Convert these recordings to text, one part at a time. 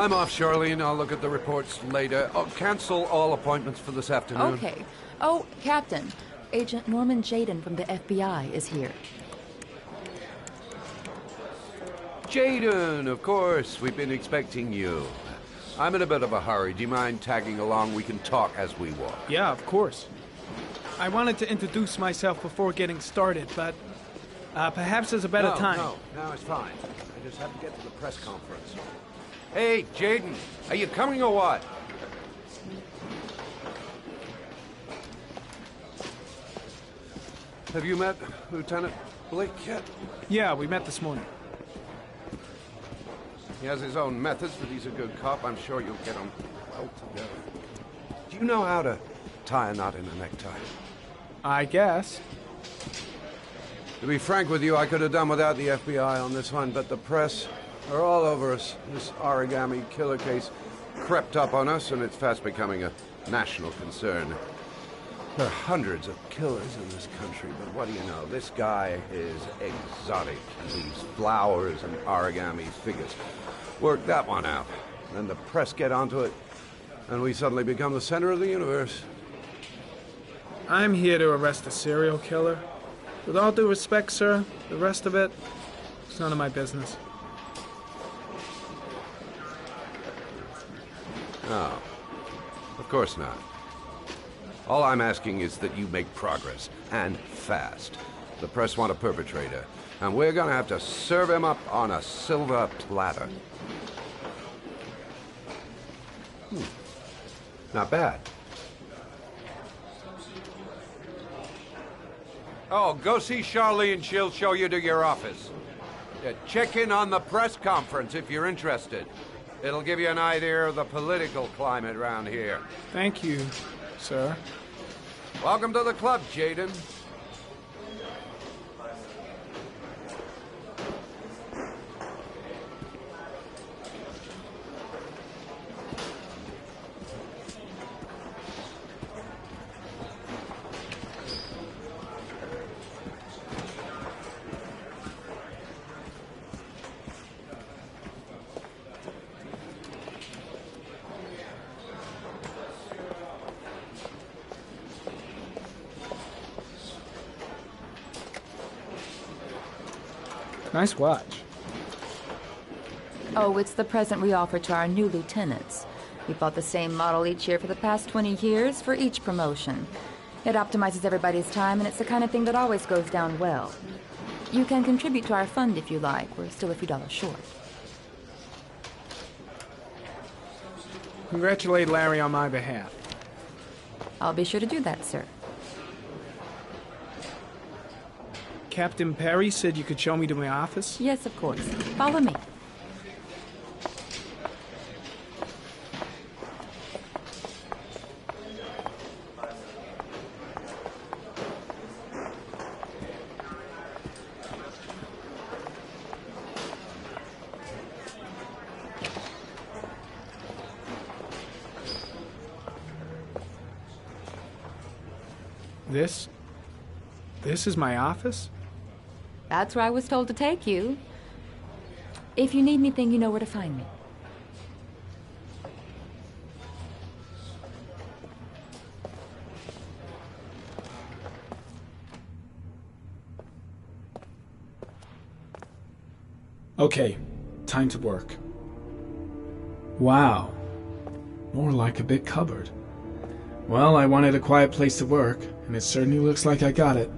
I'm off, Charlene. I'll look at the reports later. Oh, cancel all appointments for this afternoon. Okay. Oh, Captain. Agent Norman Jaden from the FBI is here. Jaden, of course. We've been expecting you. I'm in a bit of a hurry. Do you mind tagging along? We can talk as we walk. Yeah, of course. I wanted to introduce myself before getting started, but perhaps there's a better time. No, it's fine. I just have to get to the press conference. Hey, Jaden, are you coming or what? Have you met Lieutenant Blake yet? Yeah, we met this morning. He has his own methods, but he's a good cop. I'm sure you'll get him well together. Do you know how to tie a knot in a necktie? I guess. To be frank with you, I could have done without the FBI on this one, but the press are all over us. This Origami Killer case crept up on us, and it's fast becoming a national concern. There are hundreds of killers in this country, but what do you know? This guy is exotic. He leaves flowers and origami figures. Work that one out. Then the press get onto it, and we suddenly become the center of the universe. I'm here to arrest a serial killer. With all due respect, sir, the rest of it, it's none of my business. No, of course not. All I'm asking is that you make progress, and fast. The press want a perpetrator, and we're gonna have to serve him up on a silver platter. Not bad. Oh, go see Charlene. She'll show you to your office. Check in on the press conference if you're interested. It'll give you an idea of the political climate around here. Thank you, sir. Welcome to the club, Jaden. Nice watch. Oh, it's the present we offer to our new lieutenants. We bought the same model each year for the past 20 years for each promotion. It optimizes everybody's time, and it's the kind of thing that always goes down well. You can contribute to our fund if you like. We're still a few dollars short. Congratulate Larry on my behalf. I'll be sure to do that, sir. Captain Perry said you could show me to my office? Yes, of course. Follow me. This is my office? That's where I was told to take you. If you need anything, you know where to find me. Okay, time to work. Wow. More like a big cupboard. Well, I wanted a quiet place to work, and it certainly looks like I got it.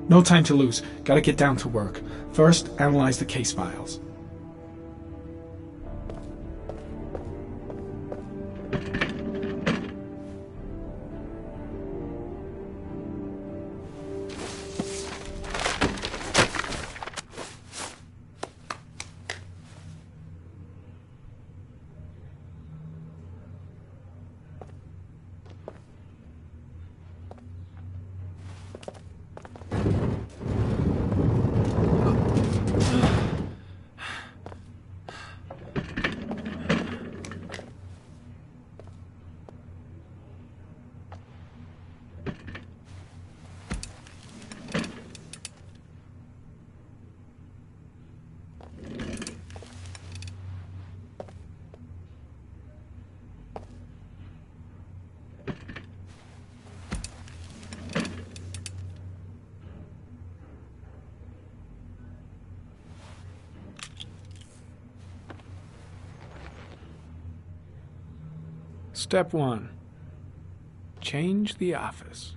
No time to lose. Gotta get down to work. First, analyze the case files. Step 1. Change the office.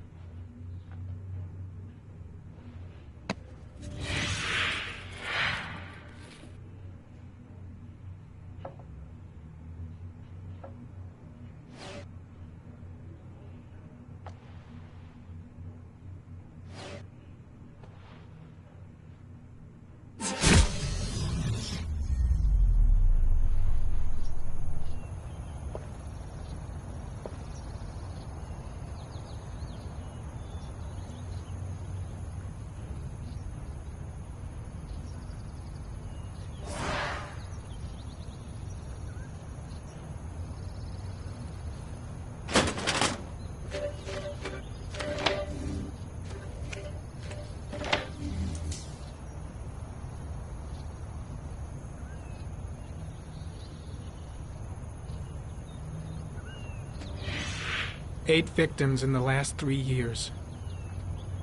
Eight victims in the last 3 years.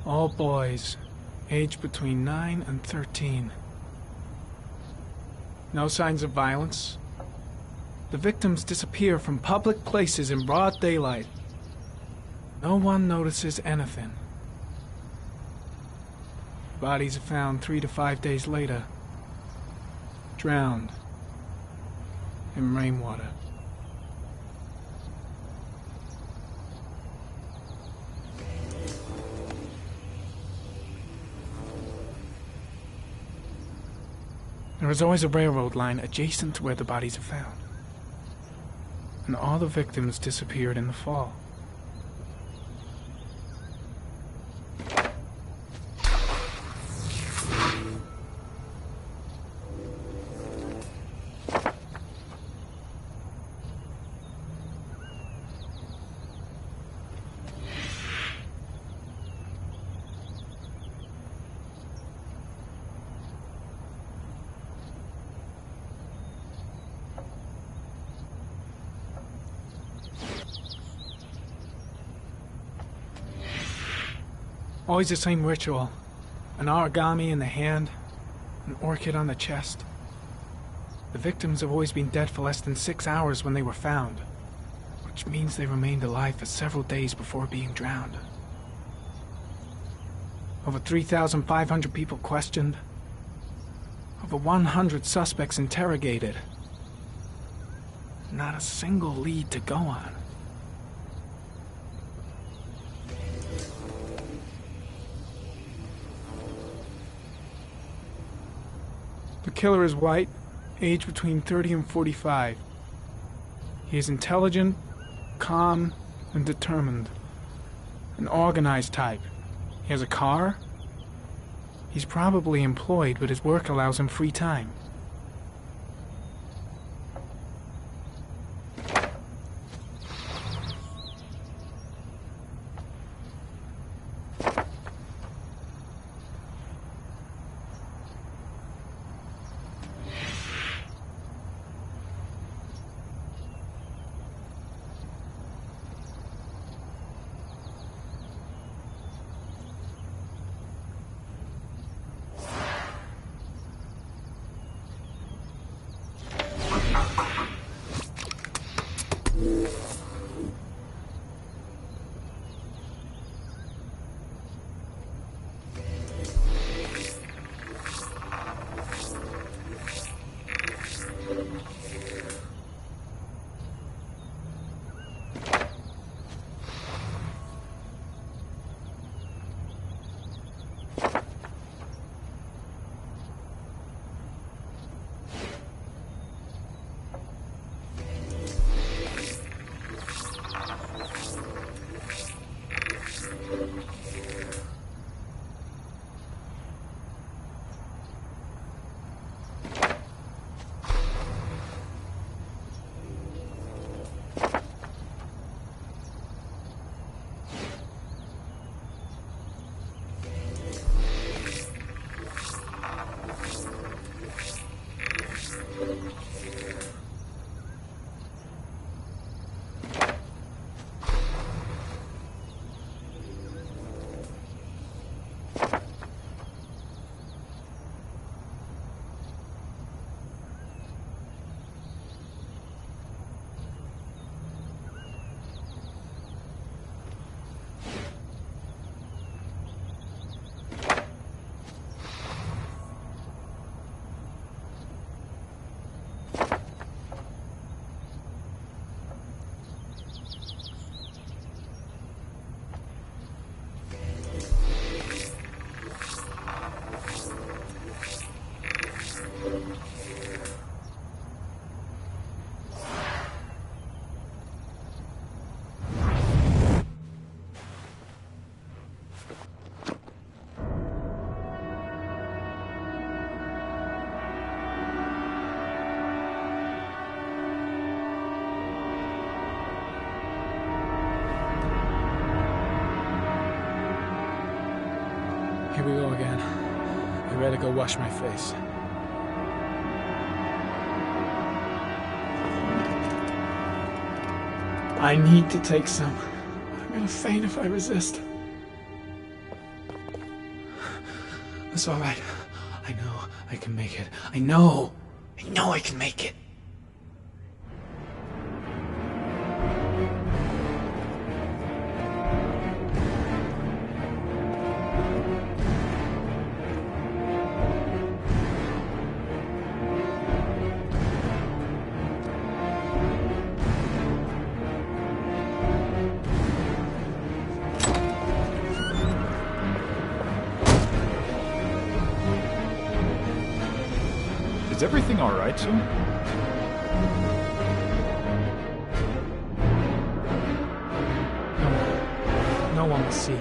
All boys, aged between 9 and 13. No signs of violence. The victims disappear from public places in broad daylight. No one notices anything. Bodies are found 3 to 5 days later, drowned in rainwater. There is always a railroad line adjacent to where the bodies are found. And all the victims disappeared in the fall. Always the same ritual. An origami in the hand, an orchid on the chest. The victims have always been dead for less than 6 hours when they were found, which means they remained alive for several days before being drowned. Over 3,500 people questioned. Over 100 suspects interrogated. Not a single lead to go on. The killer is white, aged between 30 and 45. He is intelligent, calm, and determined. An organized type. He has a car. He's probably employed, but his work allows him free time. Here we go again. I better go wash my face. I need to take some. I'm gonna faint if I resist. It's all right. I know I can make it. I know I can make it. Is everything all right, sir? No one will see.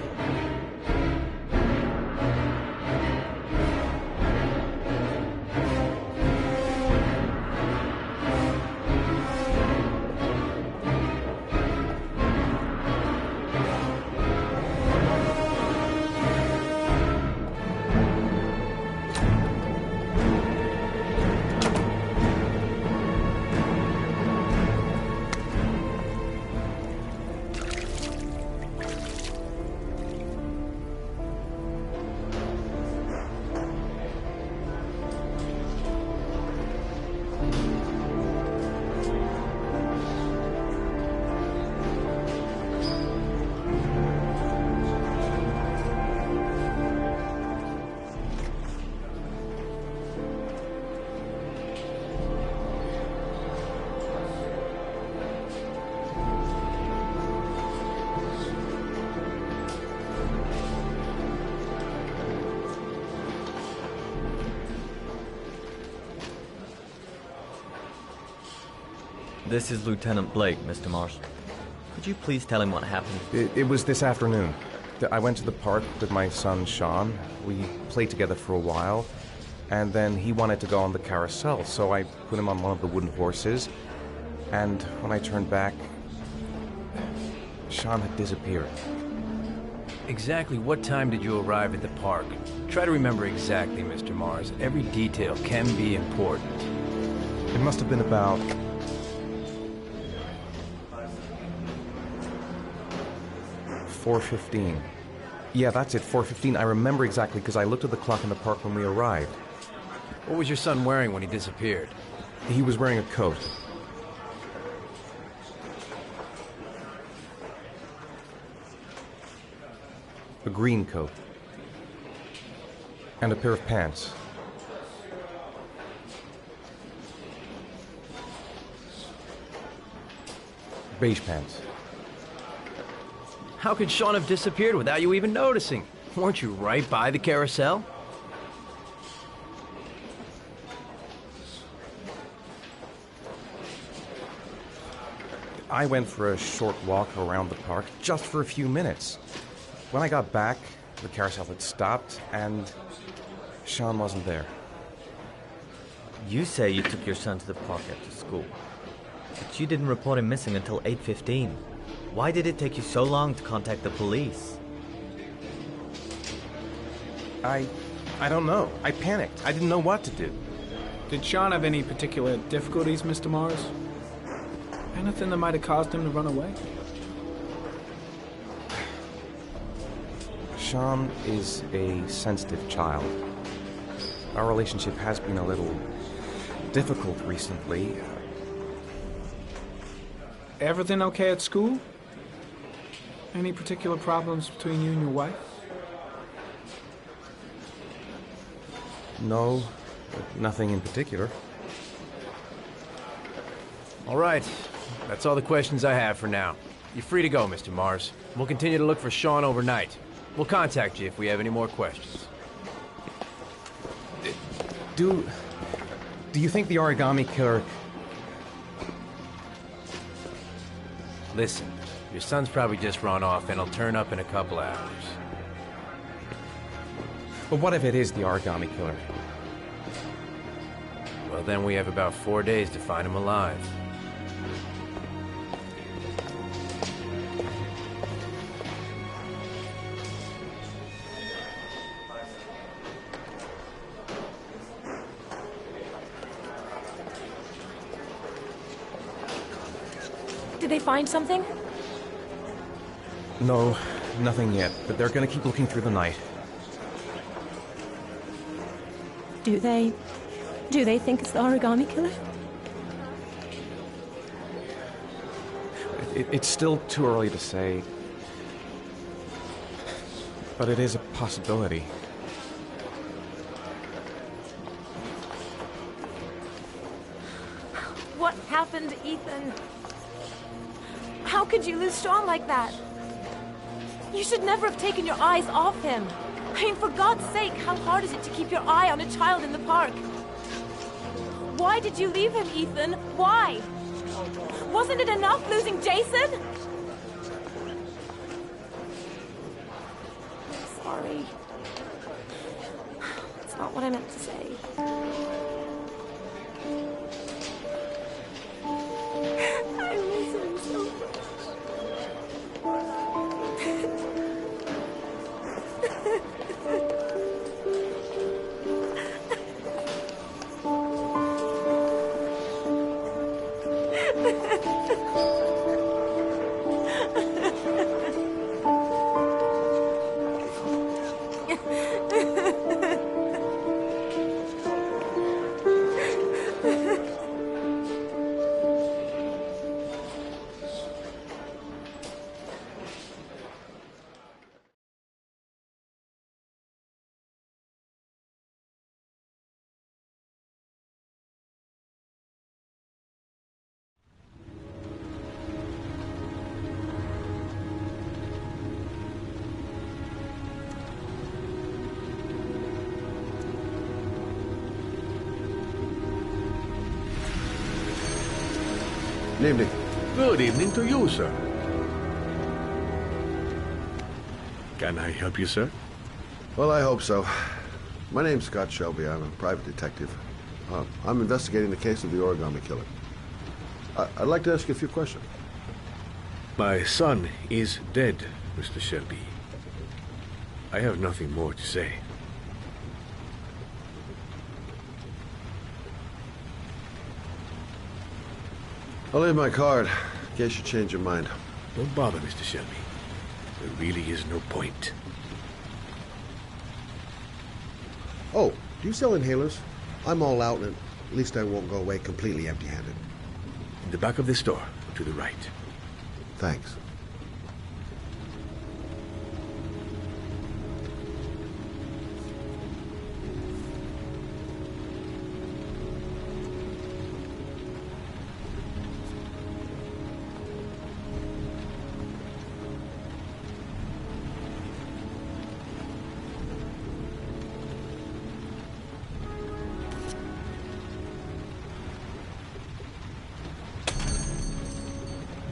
This is Lieutenant Blake, Mr. Mars. Could you please tell him what happened? It was this afternoon. I went to the park with my son, Sean. We played together for a while, and then he wanted to go on the carousel, so I put him on one of the wooden horses, and when I turned back, Sean had disappeared. Exactly what time did you arrive at the park? Try to remember exactly, Mr. Mars. Every detail can be important. It must have been about 4:15. Yeah, that's it, 4:15. I remember exactly because I looked at the clock in the park when we arrived. What was your son wearing when he disappeared? He was wearing a coat. A green coat. And a pair of pants. Beige pants. How could Sean have disappeared without you even noticing? Weren't you right by the carousel? I went for a short walk around the park, just for a few minutes. When I got back, the carousel had stopped, and Sean wasn't there. You say you took your son to the park after school, but you didn't report him missing until 8:15. Why did it take you so long to contact the police? I don't know. I panicked. I didn't know what to do. Did Sean have any particular difficulties, Mr. Mars? Anything that might have caused him to run away? Sean is a sensitive child. Our relationship has been a little difficult recently. Everything okay at school? Any particular problems between you and your wife? No, nothing in particular. All right. That's all the questions I have for now. You're free to go, Mr. Mars. We'll continue to look for Sean overnight. We'll contact you if we have any more questions. Do you think the Origami Killer... Listen, your son's probably just run off and he'll turn up in a couple hours. But what if it is the Origami Killer? Well, then we have about 4 days to find him alive. Did they find something? No, nothing yet, but they're gonna keep looking through the night. Do they think it's the Origami Killer? It's still too early to say, but it is a possibility. What happened, Ethan? How could you lose Sean like that? You should never have taken your eyes off him. I mean, for God's sake, how hard is it to keep your eye on a child in the park? Why did you leave him, Ethan? Why? Wasn't it enough losing Jason? I'm sorry. It's not what I meant to say. I miss him so Good evening. Good evening to you, sir. Can I help you, sir? Well, I hope so. My name's Scott Shelby. I'm a private detective. I'm investigating the case of the Origami Killer. I'd like to ask you a few questions. My son is dead, Mr. Shelby. I have nothing more to say. I'll leave my card in case you change your mind. Don't bother, Mr. Shelby. There really is no point. Oh, do you sell inhalers? I'm all out, and at least I won't go away completely empty-handed. In the back of the store, to the right. Thanks.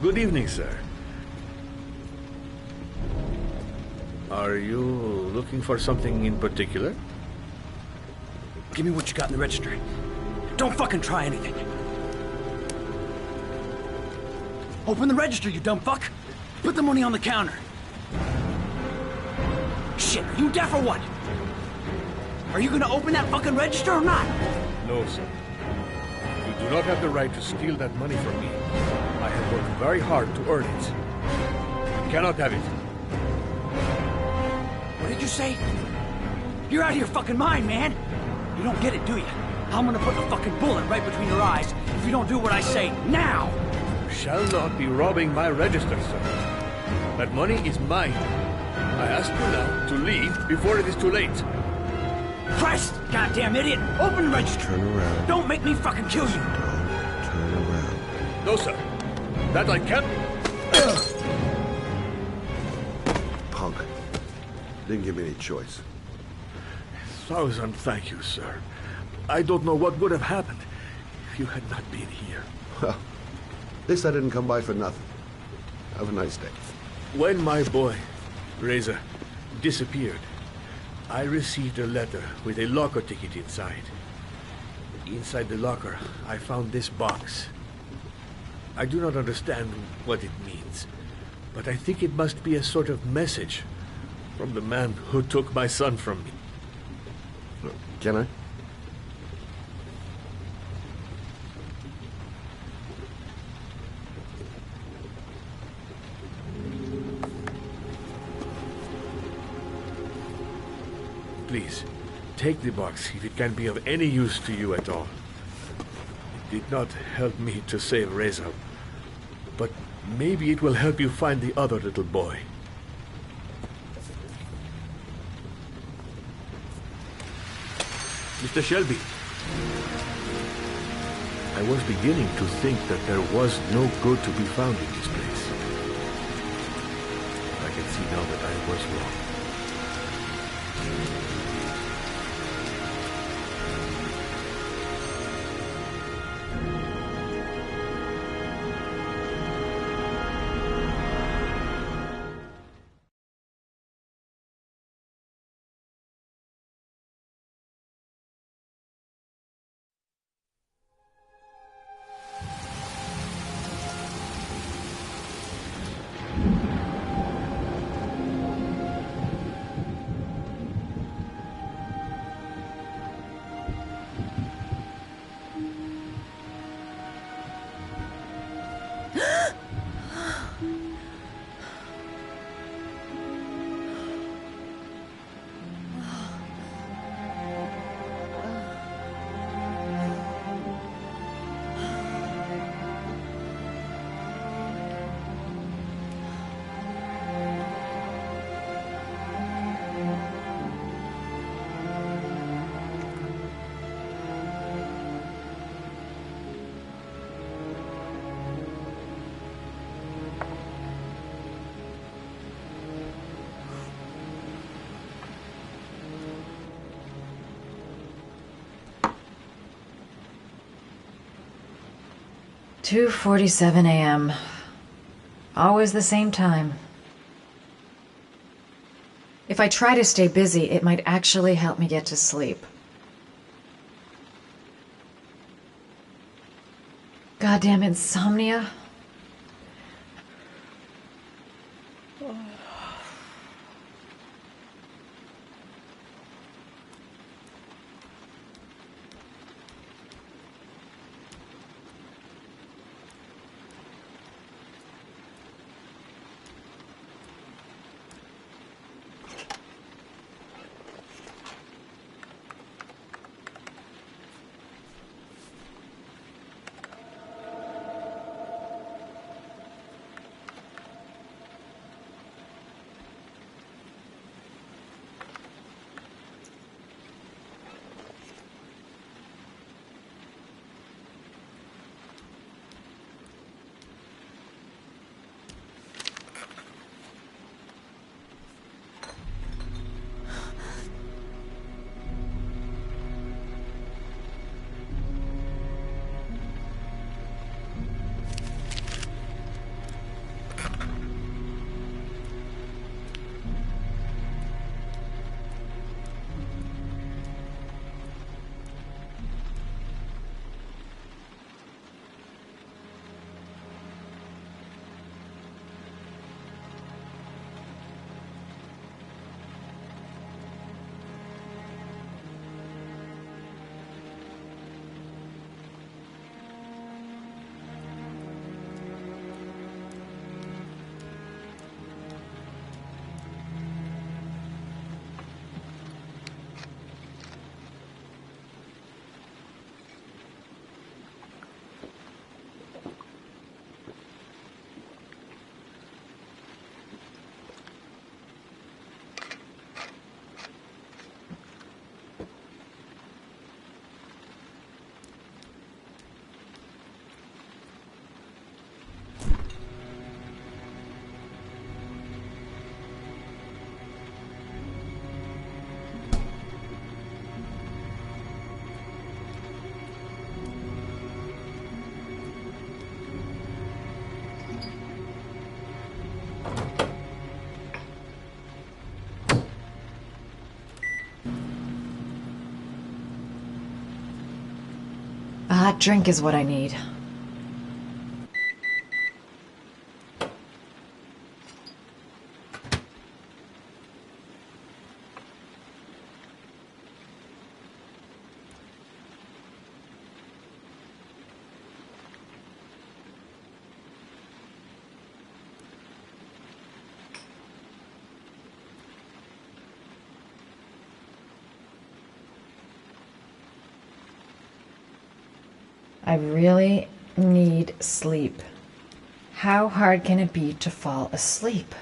Good evening, sir. Are you looking for something in particular? Give me what you got in the register. Don't fucking try anything. Open the register, you dumb fuck. Put the money on the counter. Shit, are you deaf or what? Are you gonna open that fucking register or not? No, sir. You do not have the right to steal that money from me. I have worked very hard to earn it. You cannot have it. What did you say? You're out of your fucking mind, man. You don't get it, do you? I'm gonna put a fucking bullet right between your eyes if you don't do what I say now. You shall not be robbing my register, sir. That money is mine. I ask you now to leave before it is too late. Christ, goddamn idiot! Open the register. Turn around. Don't make me fucking kill you. Turn around. No, sir. That I can't. Punk. Didn't give me any choice. 1,000 thank you, sir. I don't know what would have happened if you had not been here. Well, at least I didn't come by for nothing. Have a nice day. When my boy, Reza, disappeared, I received a letter with a locker ticket inside. Inside the locker, I found this box. I do not understand what it means, but I think it must be a sort of message from the man who took my son from me. Can I? Please, take the box if it can be of any use to you at all. It did not help me to save Reza, but maybe it will help you find the other little boy. Mr. Shelby, I was beginning to think that there was no good to be found in this place. I can see now that I was wrong. "2:47 a.m. Always the same time. If I try to stay busy, it might actually help me get to sleep. Goddamn insomnia. A hot drink is what I need. I really need sleep. How hard can it be to fall asleep?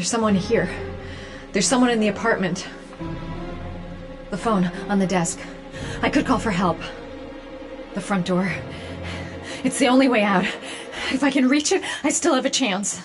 There's someone here. There's someone in the apartment. The phone on the desk. I could call for help. The front door. It's the only way out. If I can reach it, I still have a chance.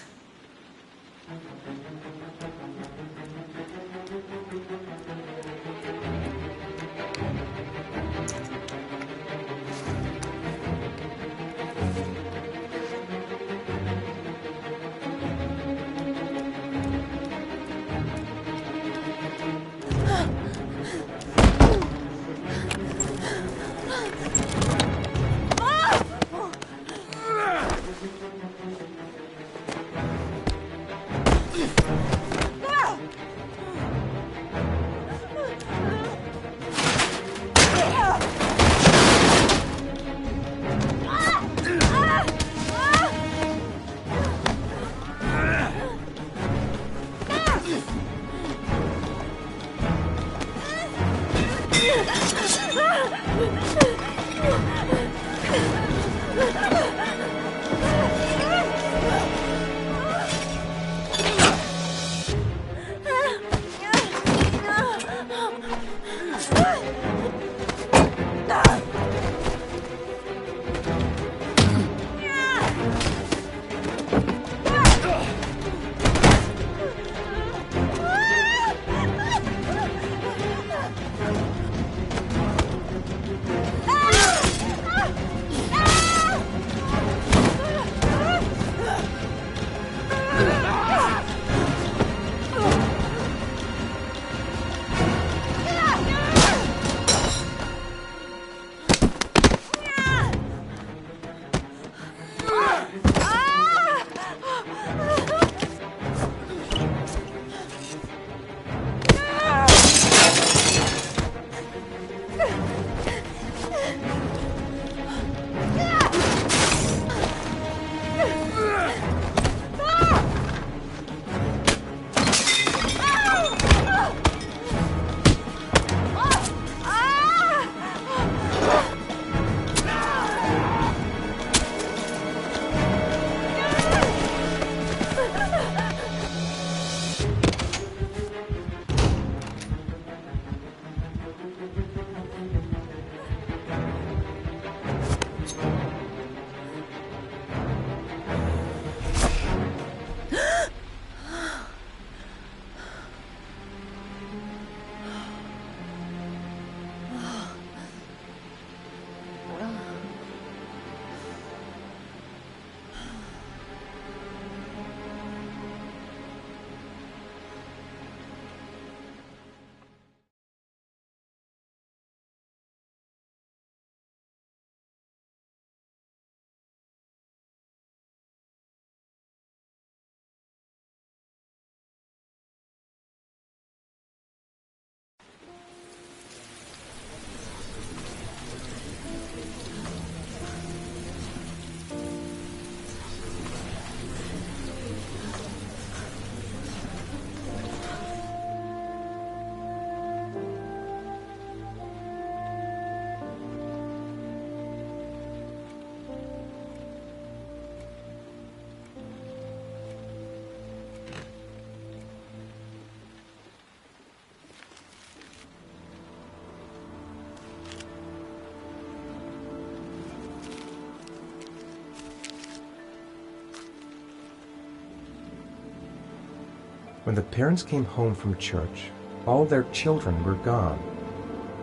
When the parents came home from church, all their children were gone.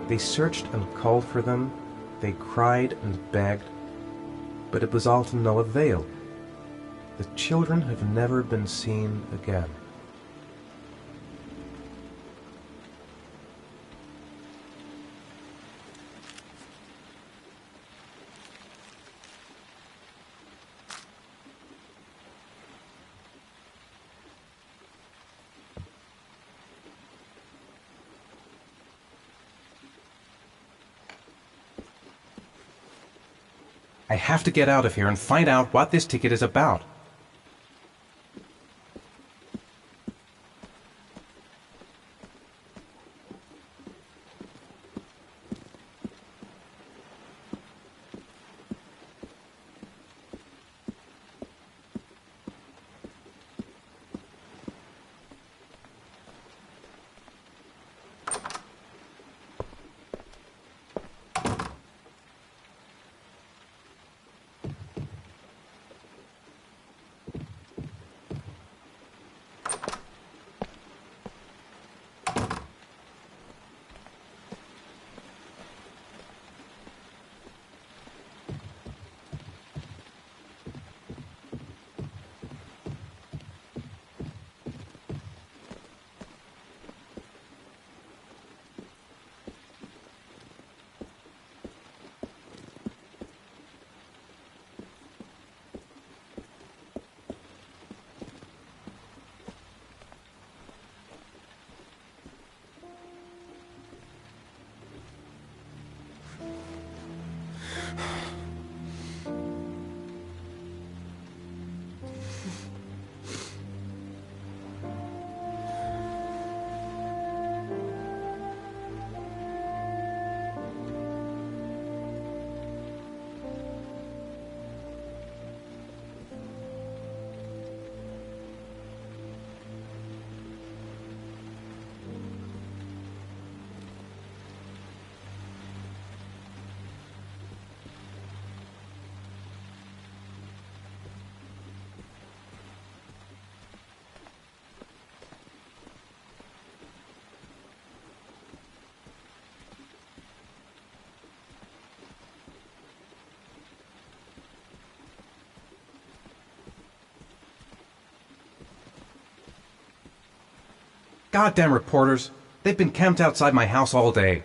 They searched and called for them, they cried and begged, but it was all to no avail. The children have never been seen again. I have to get out of here and find out what this ticket is about. Goddamn reporters. They've been camped outside my house all day.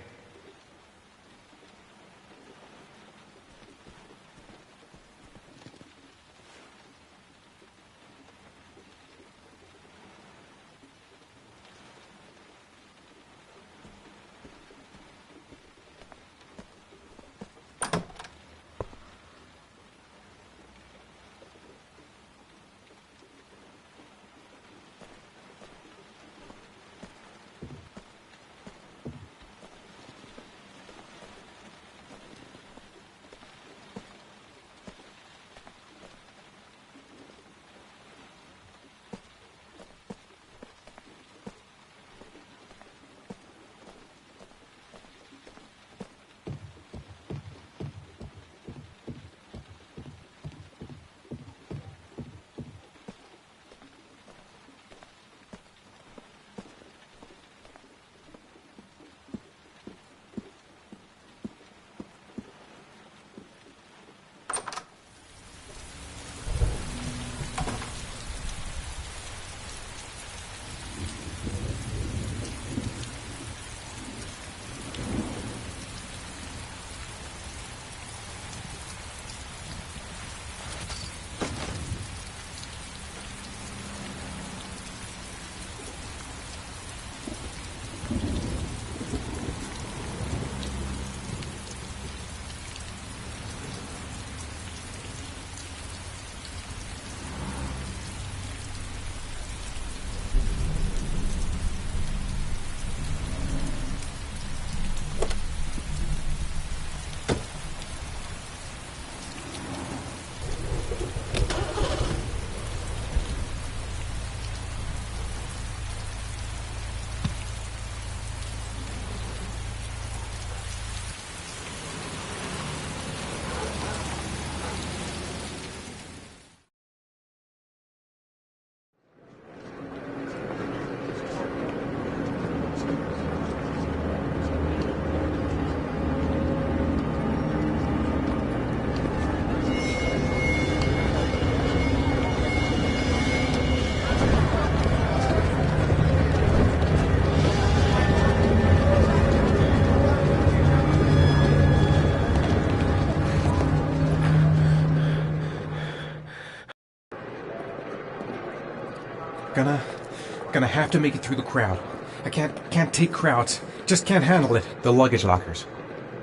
Gonna have to make it through the crowd. I can't take crowds. Just can't handle it. The luggage lockers.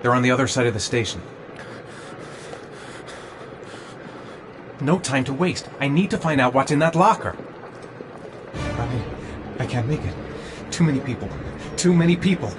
They're on the other side of the station. No time to waste. I need to find out what's in that locker. I can't make it. Too many people. Too many people.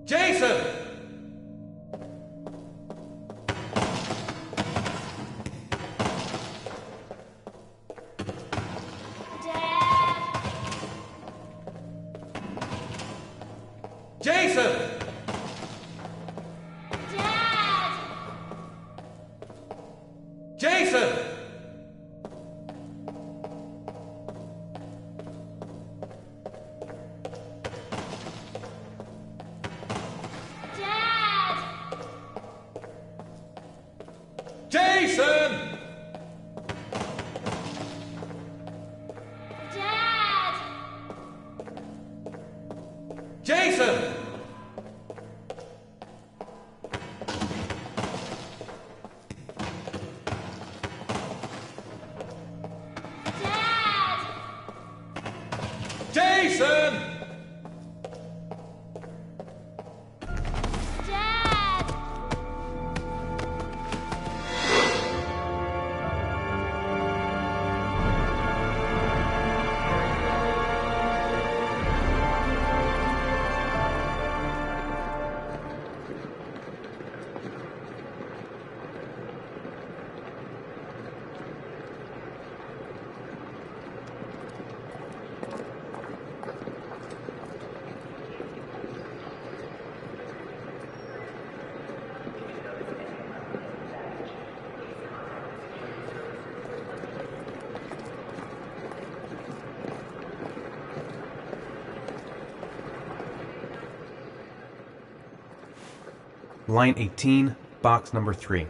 Jason! Jason! Dad! Jason! Dad! Jason! Dad! Jason! Dad! Jason! Dad! Line 18, box number 3.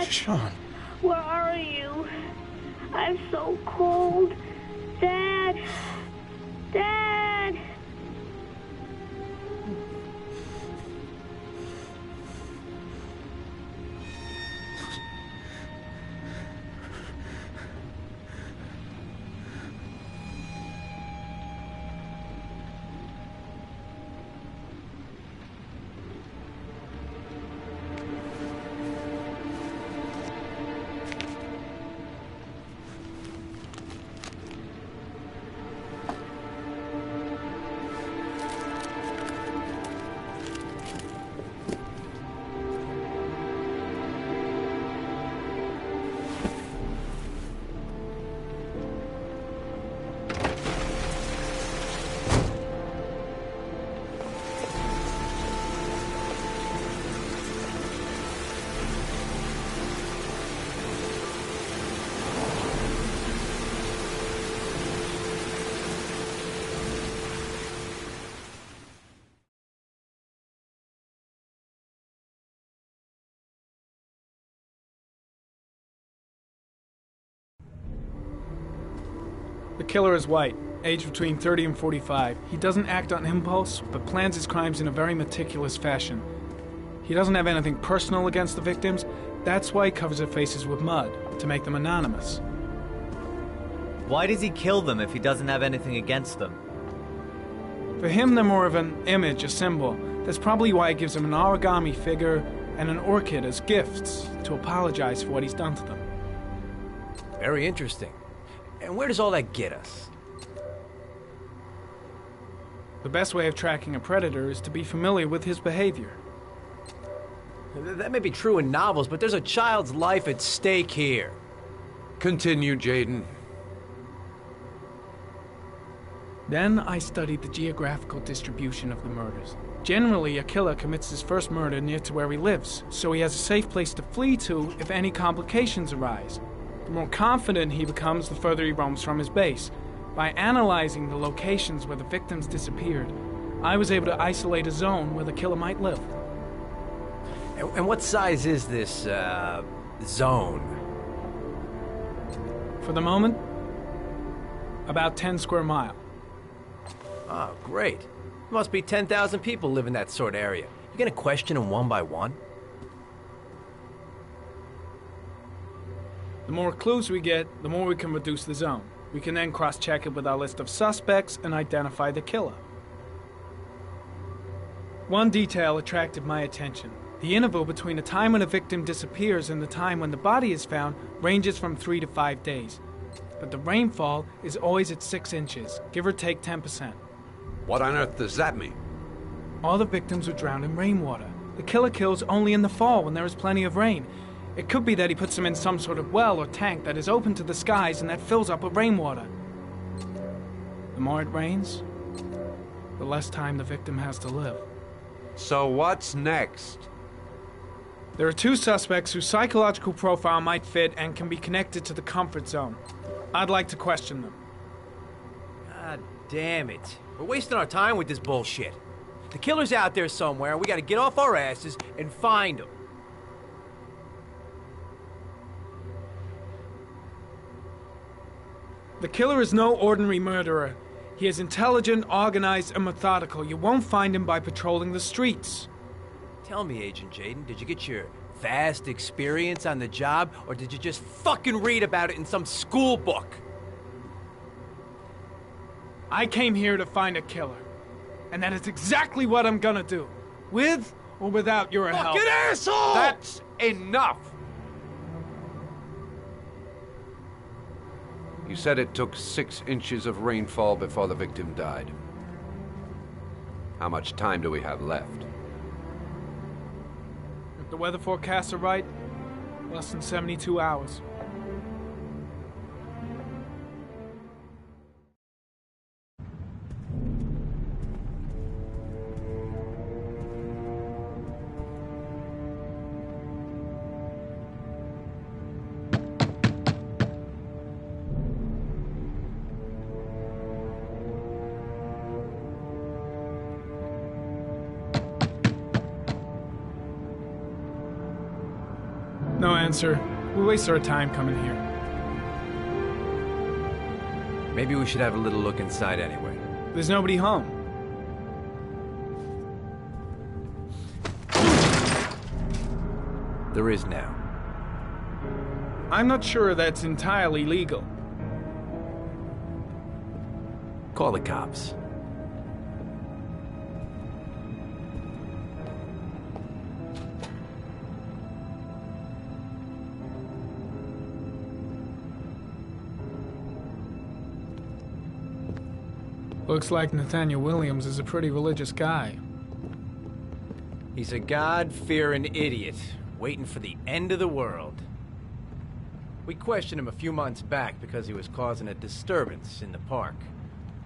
Dad? Sean. Where are you? I'm so cold. Dad! Dad! The killer is white, aged between 30 and 45. He doesn't act on impulse, but plans his crimes in a very meticulous fashion. He doesn't have anything personal against the victims. That's why he covers their faces with mud, to make them anonymous. Why does he kill them if he doesn't have anything against them? For him, they're more of an image, a symbol. That's probably why he gives them an origami figure and an orchid as gifts to apologize for what he's done to them. Very interesting. And where does all that get us? The best way of tracking a predator is to be familiar with his behavior. That may be true in novels, but there's a child's life at stake here. Continue, Jaden. Then I studied the geographical distribution of the murders. Generally, a killer commits his first murder near to where he lives, so he has a safe place to flee to if any complications arise. The more confident he becomes, the further he roams from his base. By analyzing the locations where the victims disappeared, I was able to isolate a zone where the killer might live. And what size is this, zone? For the moment, about 10 square miles. Oh, great. There must be 10,000 people live in that sort of area. You gonna question them one by one? The more clues we get, the more we can reduce the zone. We can then cross-check it with our list of suspects and identify the killer. One detail attracted my attention. The interval between the time when a victim disappears and the time when the body is found ranges from 3 to 5 days. But the rainfall is always at 6 inches, give or take 10%. What on earth does that mean? All the victims were drowned in rainwater. The killer kills only in the fall when there is plenty of rain. It could be that he puts them in some sort of well or tank that is open to the skies and that fills up with rainwater. The more it rains, the less time the victim has to live. So what's next? There are 2 suspects whose psychological profile might fit and can be connected to the comfort zone. I'd like to question them. God damn it. We're wasting our time with this bullshit. The killer's out there somewhere, and we gotta get off our asses and find him. The killer is no ordinary murderer. He is intelligent, organized, and methodical. You won't find him by patrolling the streets. Tell me, Agent Jaden, did you get your vast experience on the job, or did you just fucking read about it in some school book? I came here to find a killer. And that is exactly what I'm gonna do. With or without your help. Fucking asshole! That's enough! You said it took 6 inches of rainfall before the victim died. How much time do we have left? If the weather forecasts are right, less than 72 hours. No answer. We waste our time coming here. Maybe we should have a little look inside anyway. There's nobody home. There is now. I'm not sure that's entirely legal. Call the cops. Looks like Nathaniel Williams is a pretty religious guy. He's a God-fearing idiot, waiting for the end of the world. We questioned him a few months back because he was causing a disturbance in the park.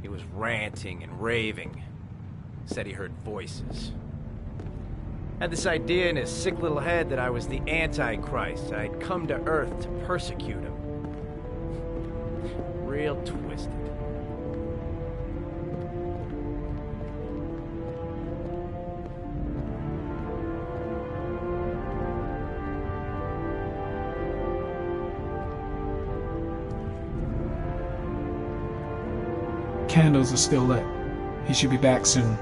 He was ranting and raving. Said he heard voices. Had this idea in his sick little head that I was the Antichrist. I'd come to Earth to persecute him. Real twisted. Candles are still lit. He should be back soon.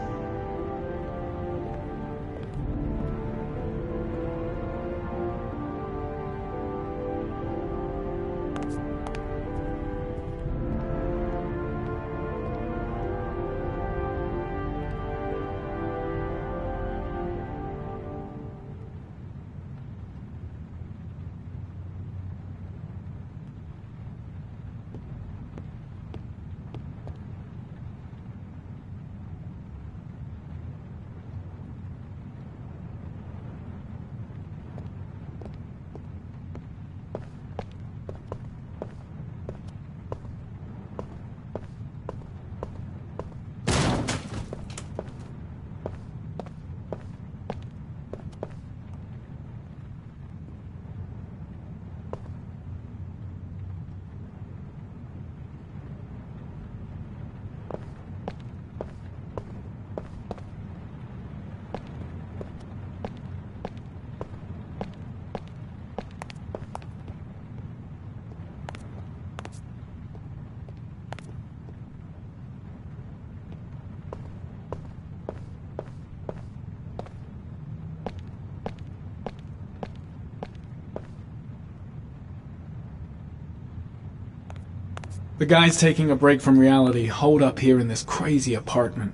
The guys taking a break from reality holed up here in this crazy apartment.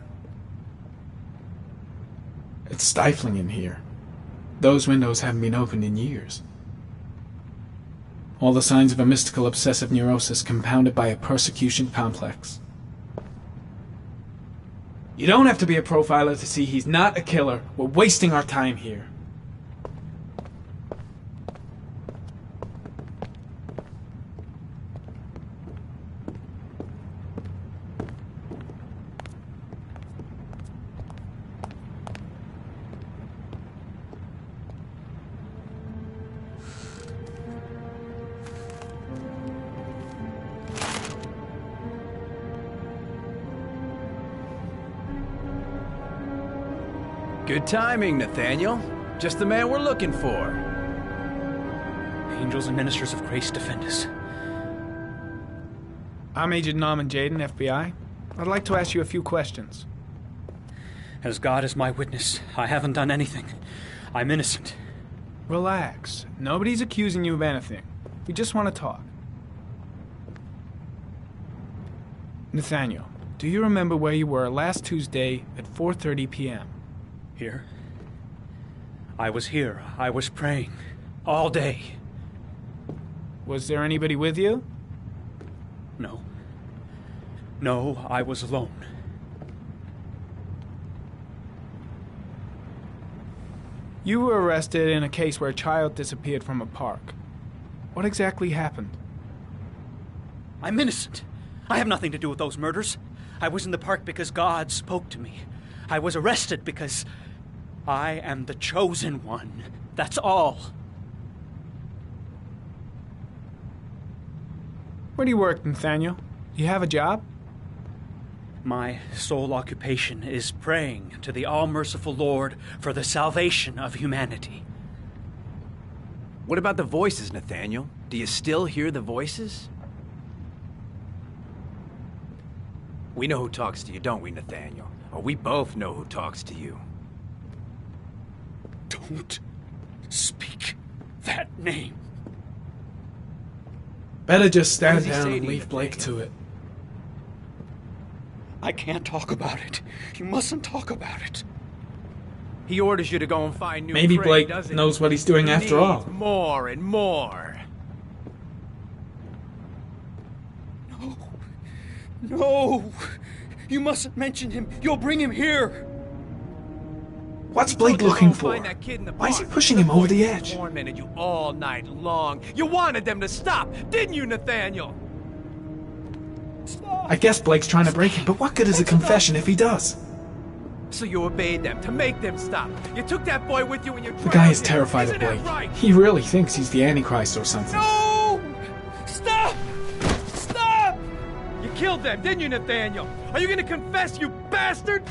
It's stifling in here. Those windows haven't been opened in years. All the signs of a mystical obsessive neurosis compounded by a persecution complex. You don't have to be a profiler to see he's not a killer. We're wasting our time here. Good timing, Nathaniel. Just the man we're looking for. Angels and ministers of grace defend us. I'm Agent Norman Jaden, FBI. I'd like to ask you a few questions. As God is my witness, I haven't done anything. I'm innocent. Relax. Nobody's accusing you of anything. We just want to talk. Nathaniel, do you remember where you were last Tuesday at 4:30 p.m.? Here? I was here. I was praying. All day. Was there anybody with you? No. No, I was alone. You were arrested in a case where a child disappeared from a park. What exactly happened? I'm innocent. I have nothing to do with those murders. I was in the park because God spoke to me. I was arrested because I am the chosen one. That's all. Where do you work, Nathaniel? Do you have a job? My sole occupation is praying to the all-merciful Lord for the salvation of humanity. What about the voices, Nathaniel? Do you still hear the voices? We know who talks to you, don't we, Nathaniel? Or we both know who talks to you. Don't speak that name. Better just stand What does he down say and to you, leave Blake Nathaniel? to it. I can't talk about it. You mustn't talk about it. He orders you to go and find new Maybe prey, Blake doesn't knows he? what he's doing He after needs all. more and more. No! You mustn't mention him. You'll bring him here. What's He Blake told you to looking go for? find that kid in the Why is he park. pushing him over the Voices edge? Tormented you all night long. You wanted them to stop, didn't you, Nathaniel? I guess Blake's trying to break him, but what good is a confession if he does? So you obeyed them to make them stop. You took that boy with you when you. The guy is terrified of Isn't that Blake. right? He really thinks he's the Antichrist or something. No! Stop! Stop! You killed them, didn't you, Nathaniel? Are you gonna confess, you bastard?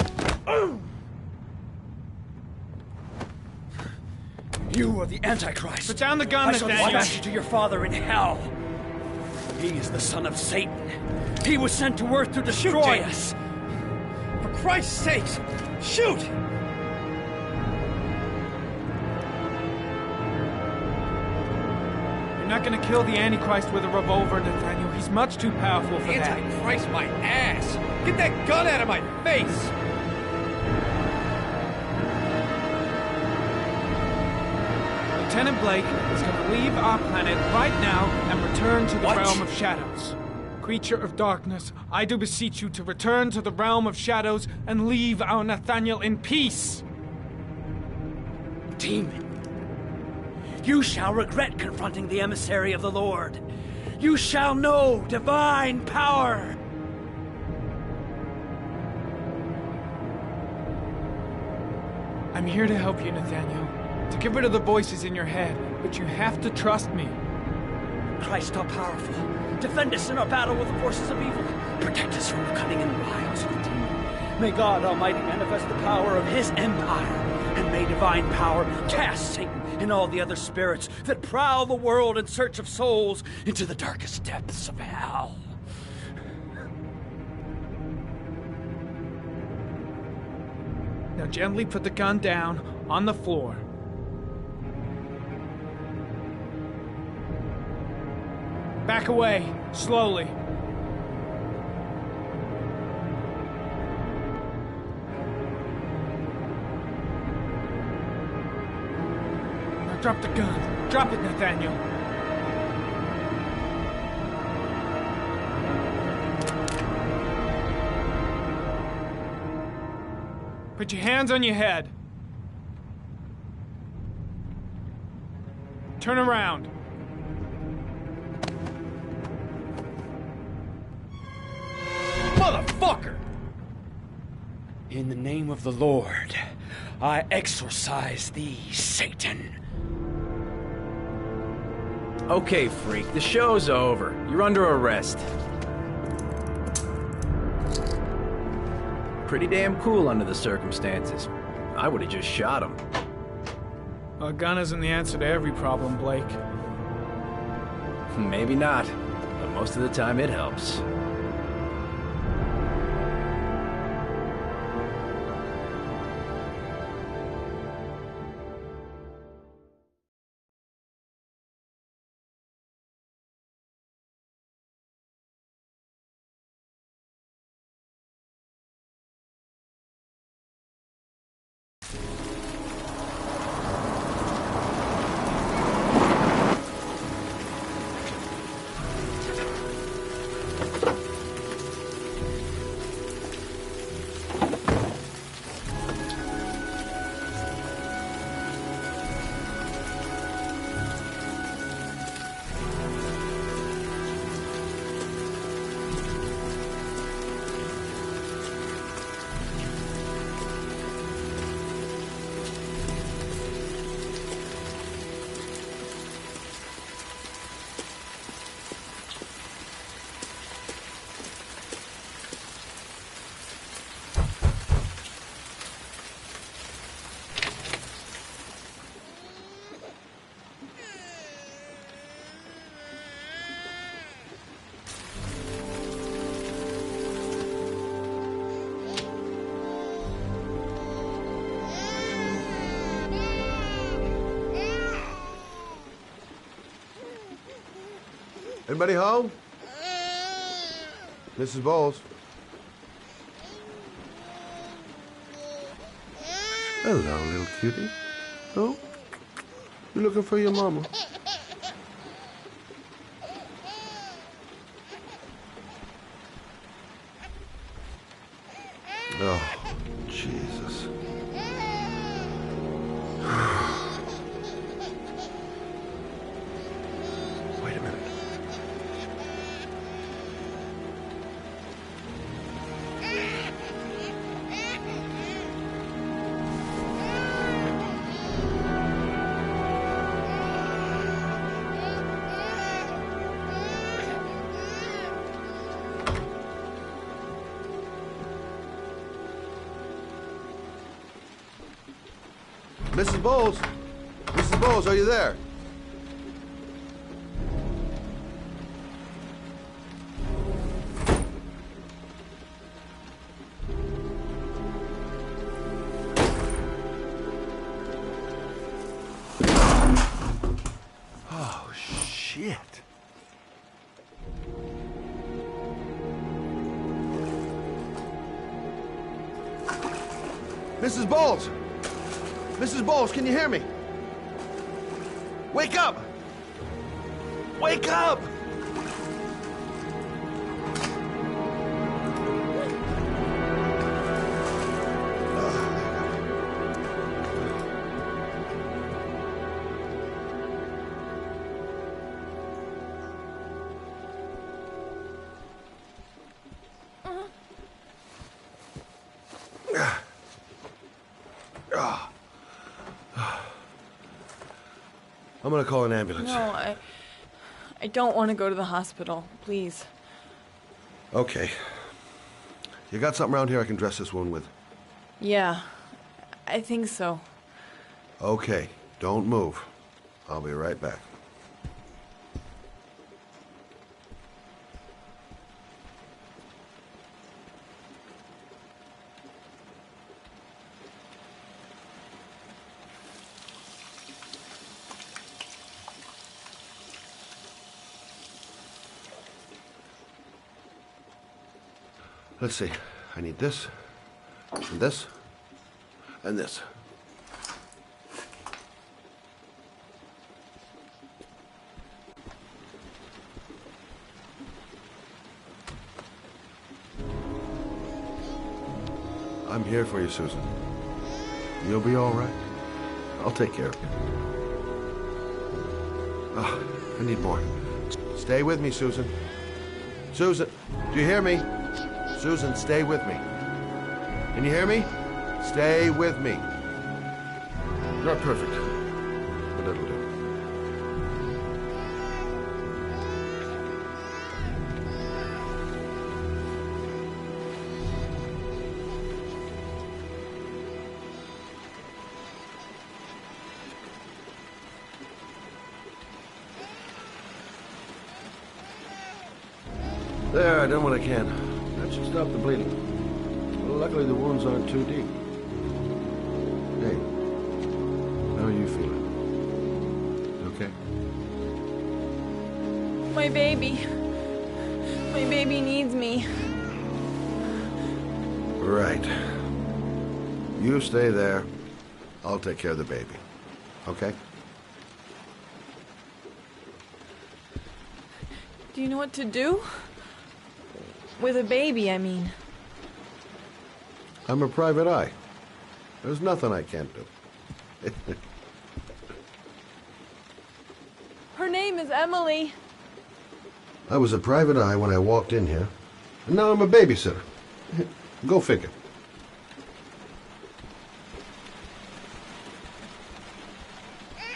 You are the Antichrist. Put down the gun, I shall Nathaniel. dispatch you to your father in hell. He is the son of Satan. He was sent to earth to destroy us. For Christ's sake, shoot! You're not gonna kill the Antichrist with a revolver, Nathaniel. He's much too powerful for that. Antichrist, my ass! Get that gun out of my face! Lieutenant Blake is gonna leave our planet right now and return to the What? realm of shadows. Creature of darkness, I do beseech you to return to the realm of shadows and leave our Nathaniel in peace. Demon, you shall regret confronting the emissary of the Lord. You shall know divine power. I'm here to help you, Nathaniel. To get rid of the voices in your head, but you have to trust me. Christ all powerful, defend us in our battle with the forces of evil. Protect us from the cunning and wiles of the demon. May God Almighty manifest the power of his empire, and may divine power cast Satan and all the other spirits that prowl the world in search of souls into the darkest depths of hell. Now gently put the gun down on the floor. Back away, slowly. Now drop the gun. Drop it, Nathaniel. Put your hands on your head. Turn around. Motherfucker! In the name of the Lord, I exorcise thee, Satan. Okay, freak, the show's over. You're under arrest. Pretty damn cool under the circumstances. I would have just shot him. A gun isn't the answer to every problem, Blake. Maybe not, but most of the time it helps. Anybody home? Mrs. Bowles. Hello, little cutie. Oh, you looking for your mama? Oh, Jesus. Wait a minute. Mrs. Bowles? Mrs. Bowles, are you there? Oh, shit. Mrs. Bowles! Mrs. Bowles, can you hear me? Wake up! Wake up! I'm gonna call an ambulance. No, I don't want to go to the hospital. Please. Okay. You got something around here I can dress this wound with? Yeah, I think so. Okay, don't move. I'll be right back. Let's see. I need this, and this, and this. I'm here for you, Susan. You'll be all right. I'll take care of you. Oh, I need more. Stay with me, Susan. Susan, do you hear me? Susan, stay with me. Can you hear me? Stay with me. Not perfect, but it'll do. There, I done what I can. That should stop the bleeding. Well, luckily the wounds aren't too deep. Hey, how are you feeling? You okay? My baby. My baby needs me. Right. You stay there. I'll take care of the baby. Okay? Do you know what to do? With a baby, I mean. I'm a private eye. There's nothing I can't do. Her name is Emily. I was a private eye when I walked in here, and now I'm a babysitter. Go figure.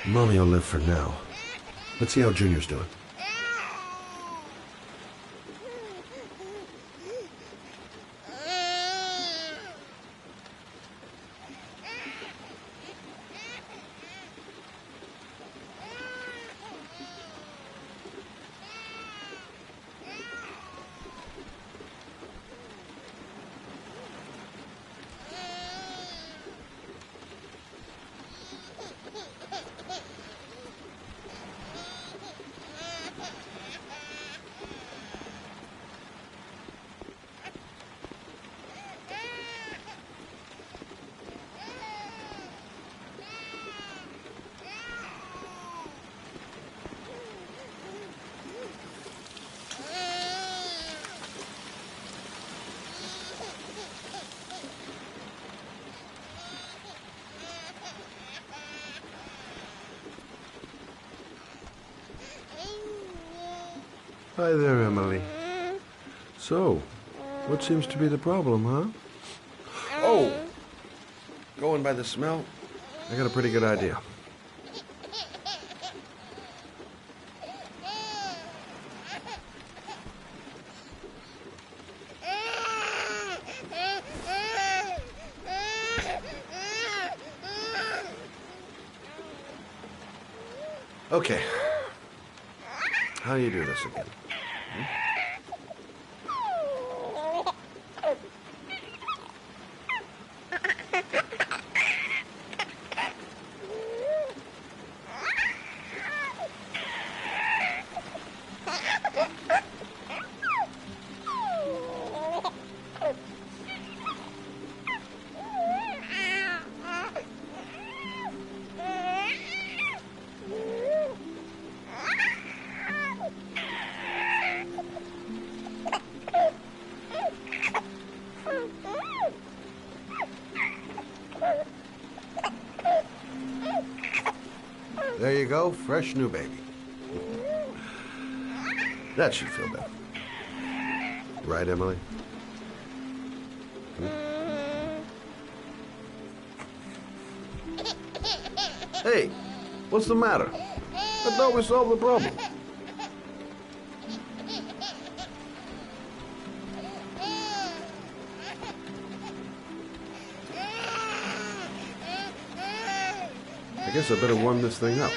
Mommy will live for now. Let's see how Junior's doing. Hi there, Emily. So, what seems to be the problem, huh? Oh! Going by the smell, I got a pretty good idea. Okay. How do you do this again? There you go, fresh new baby. That should feel better. Right, Emily? Hey, what's the matter? I thought we solved the problem. I guess I better warm this thing up.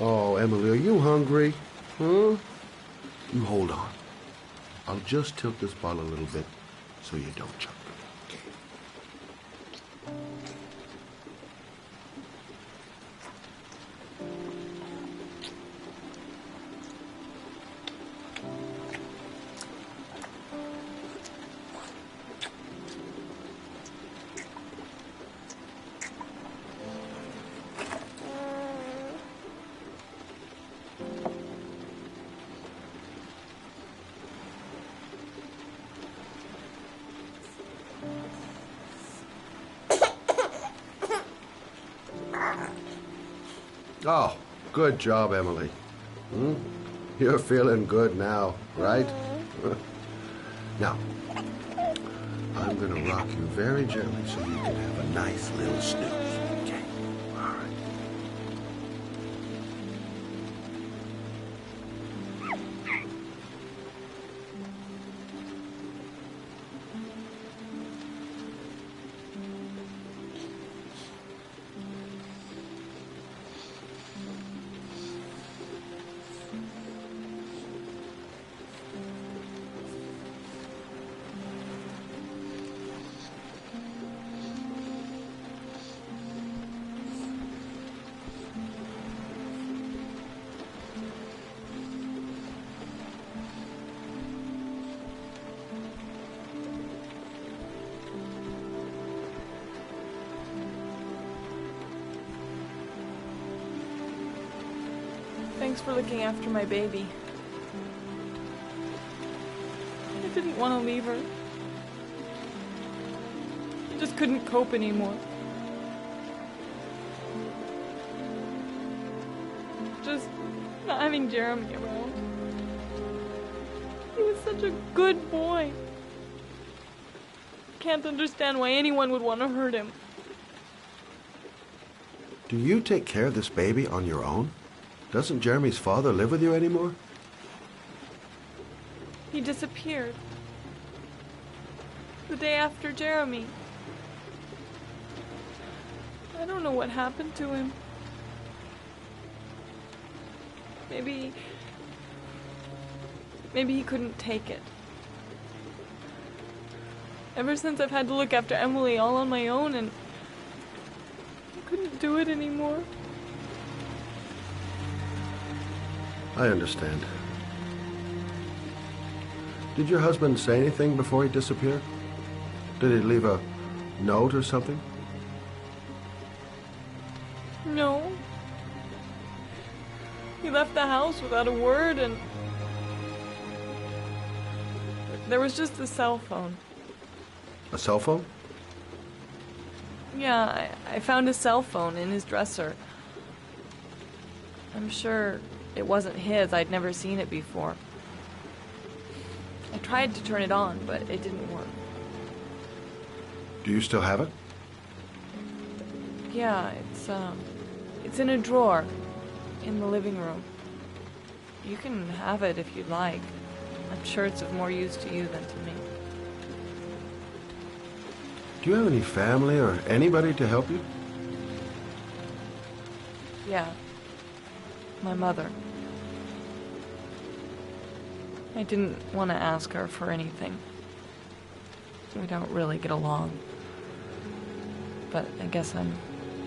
Oh, Emily, are you hungry? Huh? You hold on. I'll just tilt this bottle a little bit so you don't choke. Oh, good job, Emily. You're feeling good now, right? Now, I'm gonna rock you very gently so you can have a nice little snooze. Okay? All right. Thanks for looking after my baby. I didn't want to leave her. I just couldn't cope anymore. Just not having Jeremy around. He was such a good boy. Can't understand why anyone would want to hurt him. Do you take care of this baby on your own? Doesn't Jeremy's father live with you anymore? He disappeared. The day after Jeremy. I don't know what happened to him. Maybe he couldn't take it. Ever since I've had to look after Emily all on my own, and I couldn't do it anymore. I understand. Did your husband say anything before he disappeared? Did he leave a note or something? No. He left the house without a word, and there was just a cell phone. A cell phone? Yeah, I found a cell phone in his dresser. I'm sure it wasn't his. I'd never seen it before. I tried to turn it on, but it didn't work. Do you still have it? Yeah, it's in a drawer in the living room. You can have it if you'd like. I'm sure it's of more use to you than to me. Do you have any family or anybody to help you? Yeah. My mother. I didn't want to ask her for anything. We don't really get along. But I guess I'm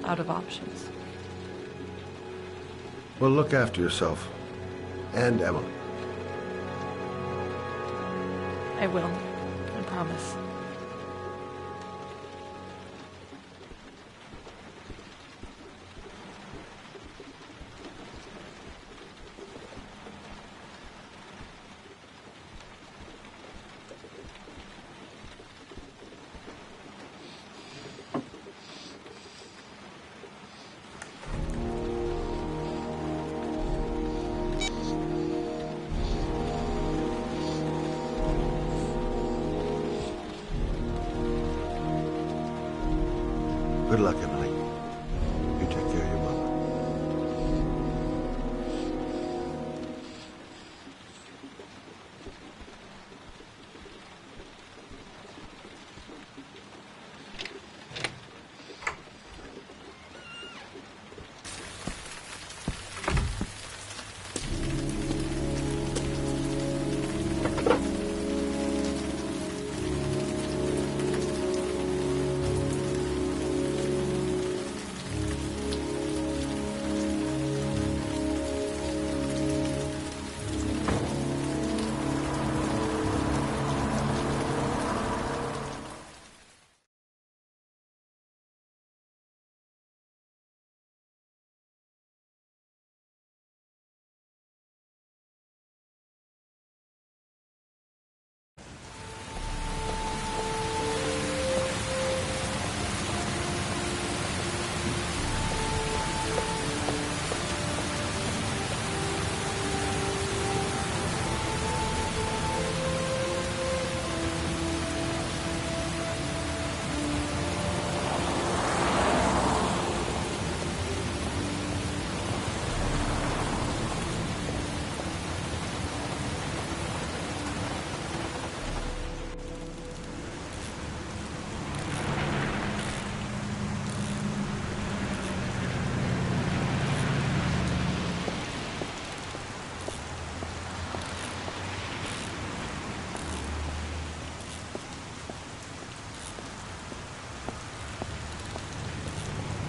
out of options. Well, look after yourself. And Emily. I will. I promise. Good luck, Emily. You take care of your mother.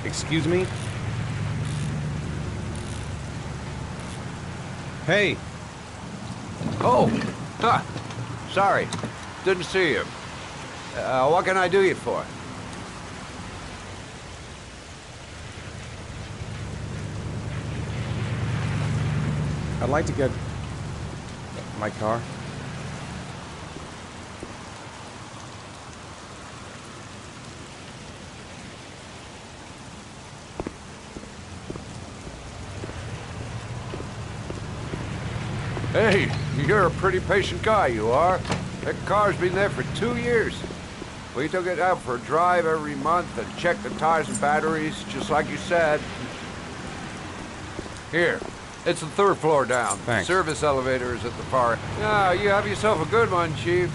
Excuse me? Hey! Oh! Huh. Sorry. Didn't see you. What can I do you for? I'd like to get my car. Hey, you're a pretty patient guy, you are. That car's been there for 2 years. We took it out for a drive every month and checked the tires and batteries, just like you said. Here, it's the 3rd floor down. Thanks. Service elevator is at the far. Ah, you have yourself a good one, Chief.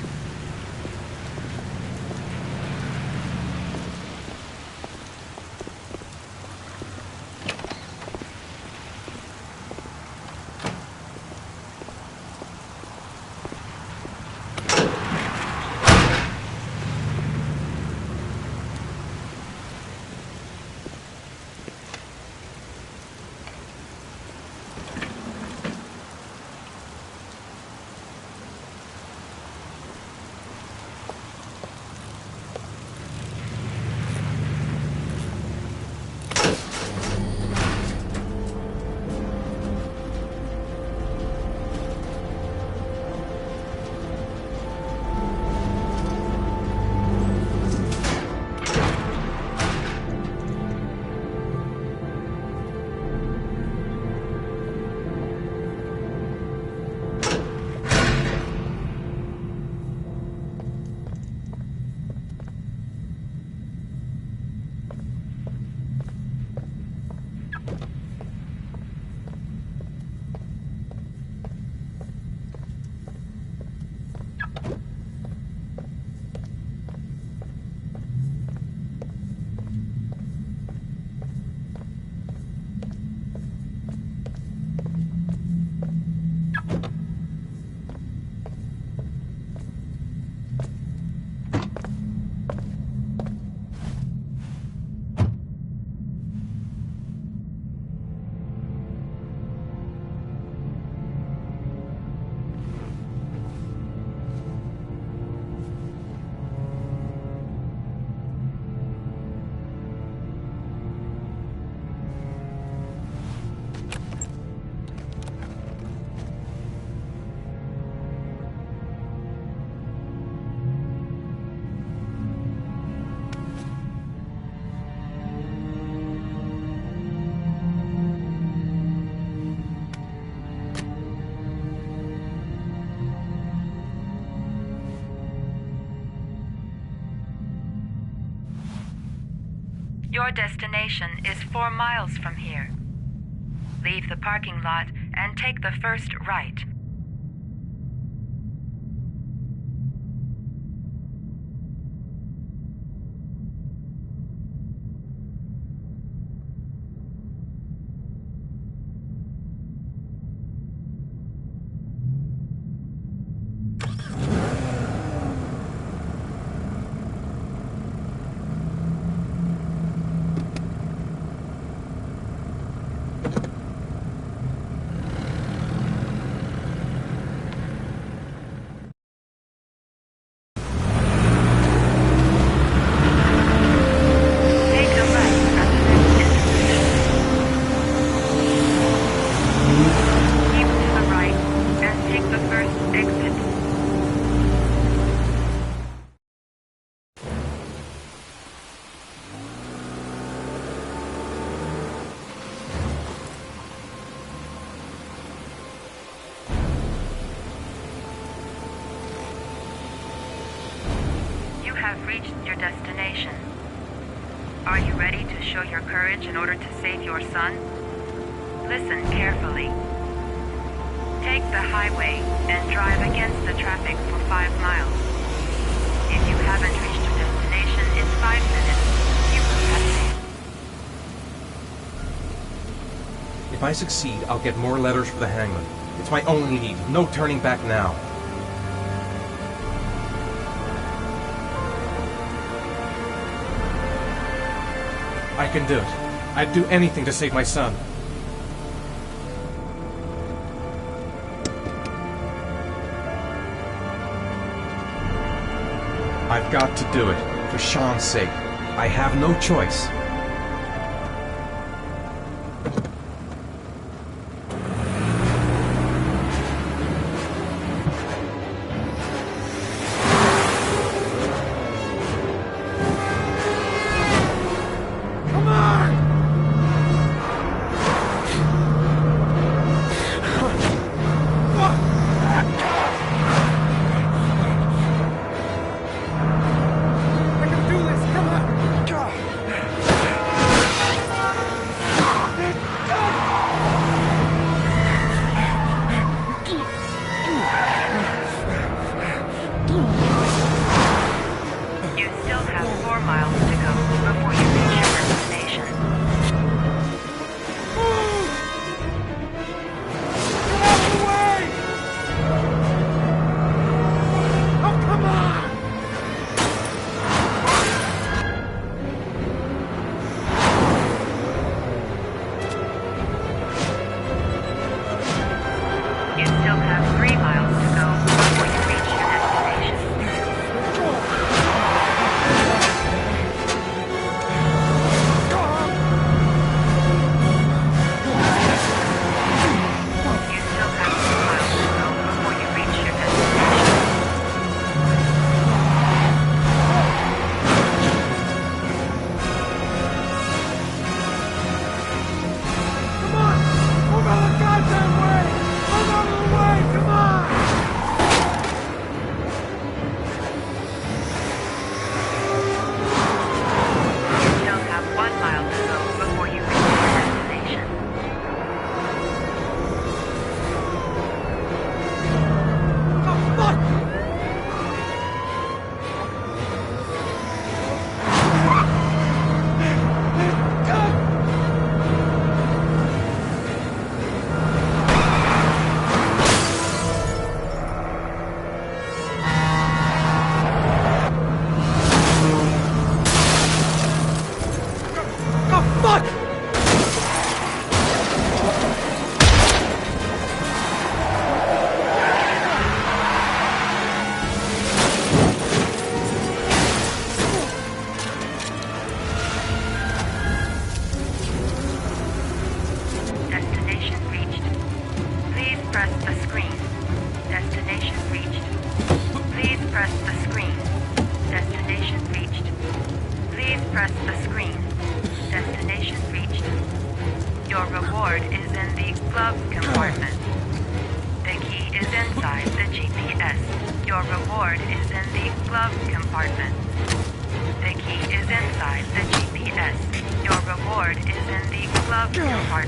Your destination is 4 miles from here. Leave the parking lot and take the first right. Have reached your destination. Are you ready to show your courage in order to save your son? Listen carefully. Take the highway and drive against the traffic for 5 miles. If you haven't reached your destination in 5 minutes, you will have failed. If I succeed, I'll get more letters for the hangman. It's my only lead. No turning back now. I can do it. I'd do anything to save my son. I've got to do it. For Sean's sake. I have no choice. Press the screen. Destination reached. Your reward is in the glove compartment. The key is inside the GPS. Your reward is in the glove compartment. The key is inside the GPS. love your heart.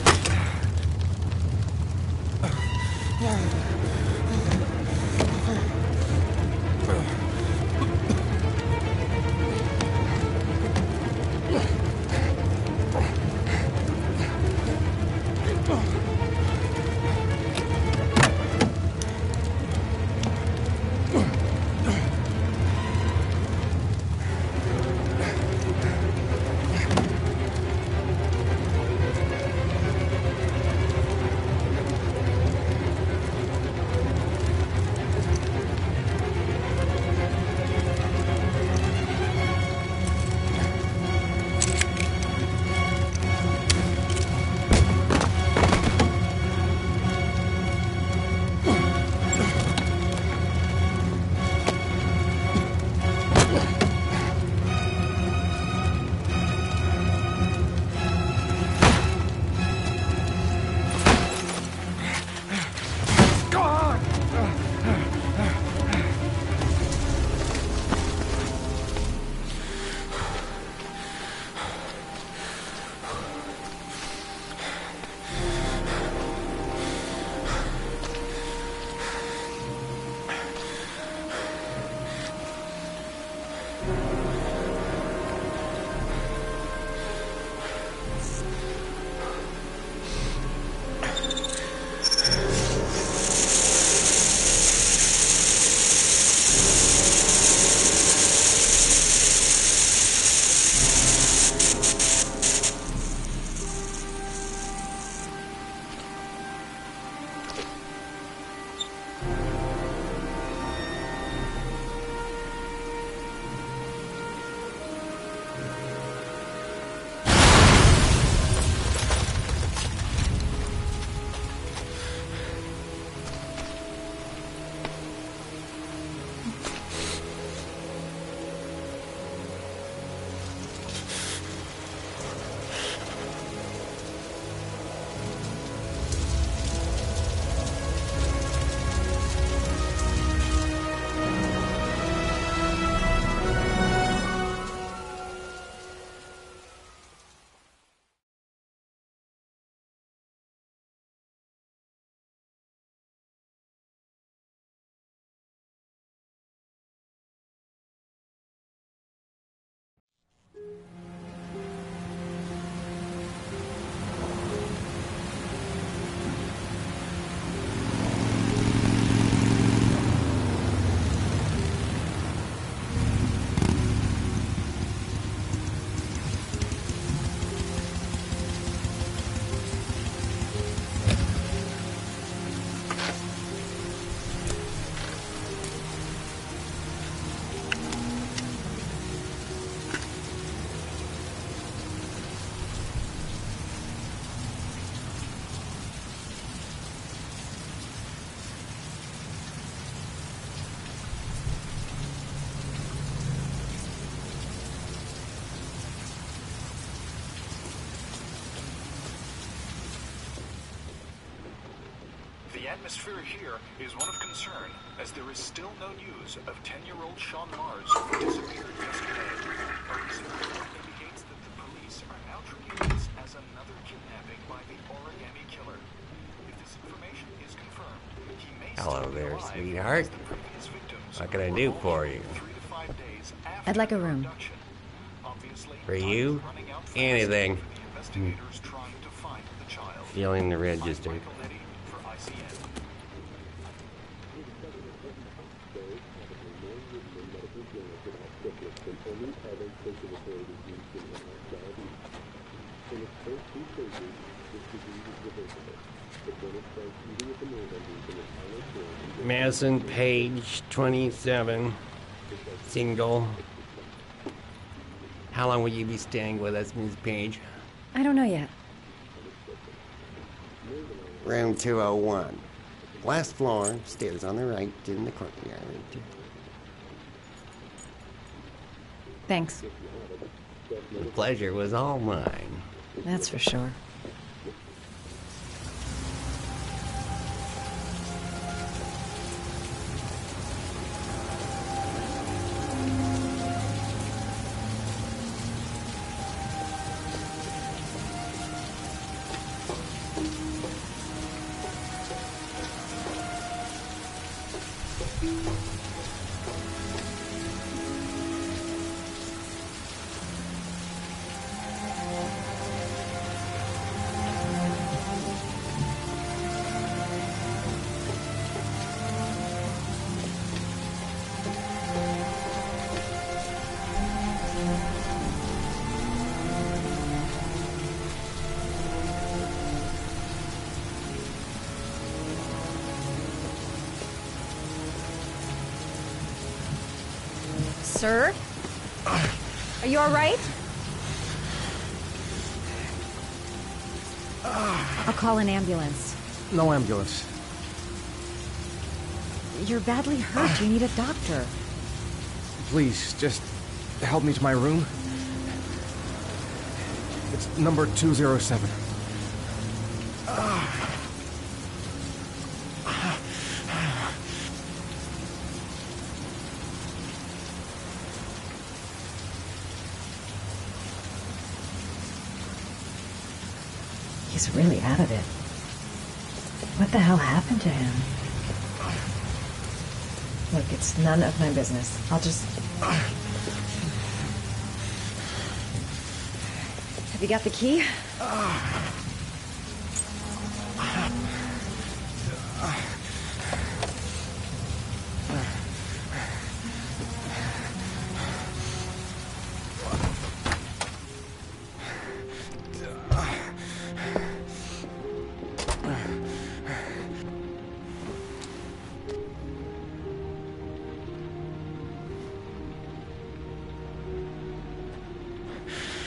The atmosphere here is one of concern, as there is still no news of 10-year-old Sean Mars, who disappeared yesterday. A recent report indicates that the police are now treating this as another kidnapping by the Origami Killer. If this information is confirmed, he may Hello still be there, alive, sweetheart. as the previous victims What can I were do only for you? 3 to 5 days after I'd like a their room. abduction. Obviously, For time you? is running out fast Anything. for the investigators trying to find the child. Feeling the register. Michael Eddy for ICN. Madison Page, 27, single. How long will you be staying with us, Ms. Page? I don't know yet. Room 201. Last floor, stairs on the right, in the courtyard. Thanks. The pleasure was all mine. That's for sure. Sir? Are you all right? I'll call an ambulance. No ambulance. You're badly hurt. You need a doctor. Please, just help me to my room. It's number 207. He's really out of it. What the hell happened to him? Look, it's none of my business. I'll just... Have you got the key?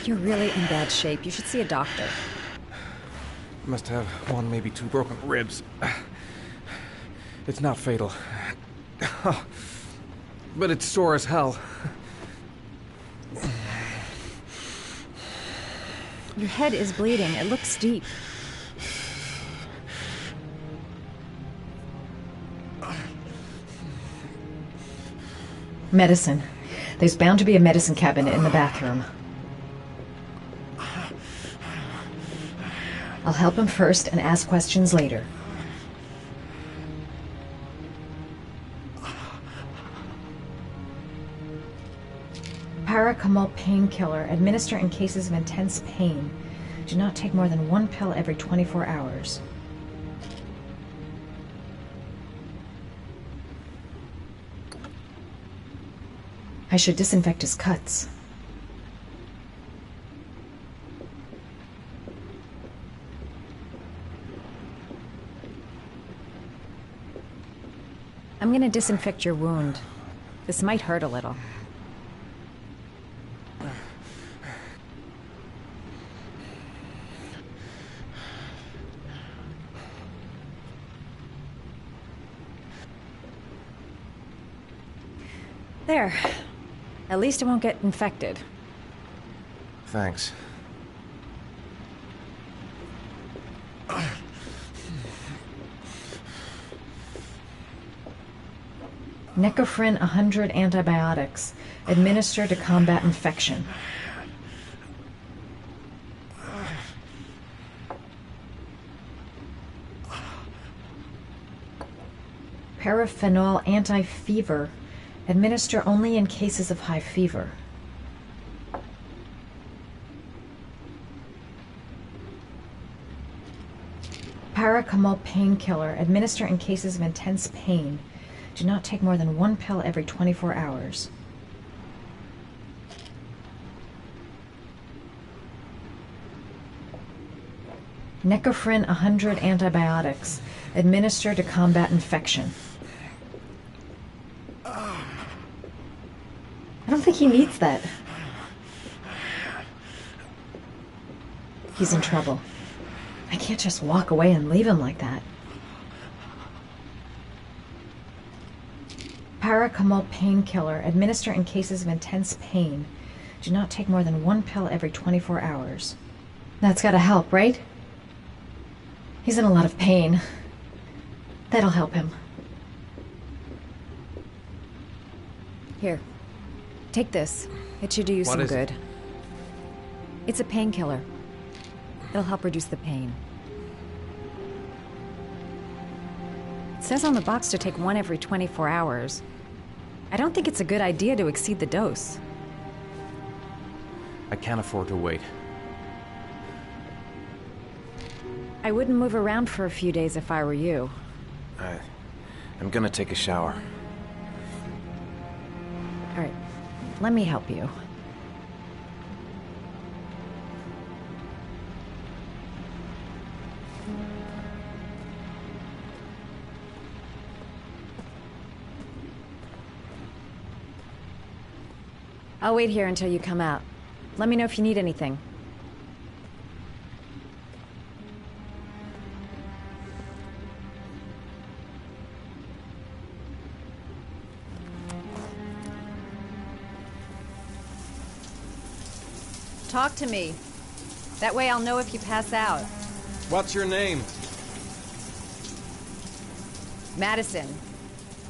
You're really in bad shape. You should see a doctor. Must have one, maybe two broken ribs. It's not fatal. But it's sore as hell. Your head is bleeding. It looks deep. Medicine. There's bound to be a medicine cabinet in the bathroom. I'll help him first and ask questions later. Paracetamol painkiller. Administer in cases of intense pain. Do not take more than one pill every 24 hours. I should disinfect his cuts. I'm gonna disinfect your wound. This might hurt a little. There. At least it won't get infected. Thanks. Necophren 100 antibiotics. Administer to combat infection. Paraphenol anti-fever. Administer only in cases of high fever. Paracetamol painkiller. Administer in cases of intense pain. Do not take more than one pill every 24 hours. Necophren 100 antibiotics. Administer to combat infection. I don't think he needs that. He's in trouble. I can't just walk away and leave him like that. Paracetamol painkiller. Administer in cases of intense pain. Do not take more than one pill every 24 hours. That's gotta help, right? He's in a lot of pain. That'll help him. Here. Take this. It should do you some good. It's a painkiller. It'll help reduce the pain. It says on the box to take one every 24 hours. I don't think it's a good idea to exceed the dose. I can't afford to wait. I wouldn't move around for a few days if I were you. I'm gonna take a shower. All right, let me help you. I'll wait here until you come out. Let me know if you need anything. Talk to me. That way I'll know if you pass out. What's your name? Madison.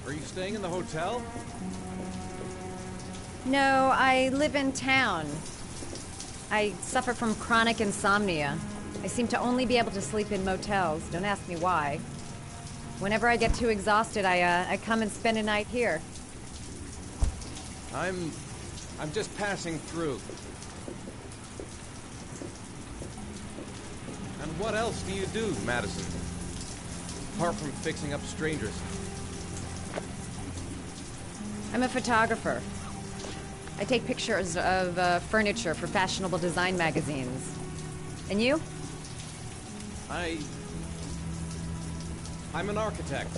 Are you staying in the hotel? No, I live in town. I suffer from chronic insomnia. I seem to only be able to sleep in motels. Don't ask me why. Whenever I get too exhausted, I come and spend a night here. I'm just passing through. And what else do you do, Madison? Apart from fixing up strangers. I'm a photographer. I take pictures of furniture for fashionable design magazines. And you? I'm an architect.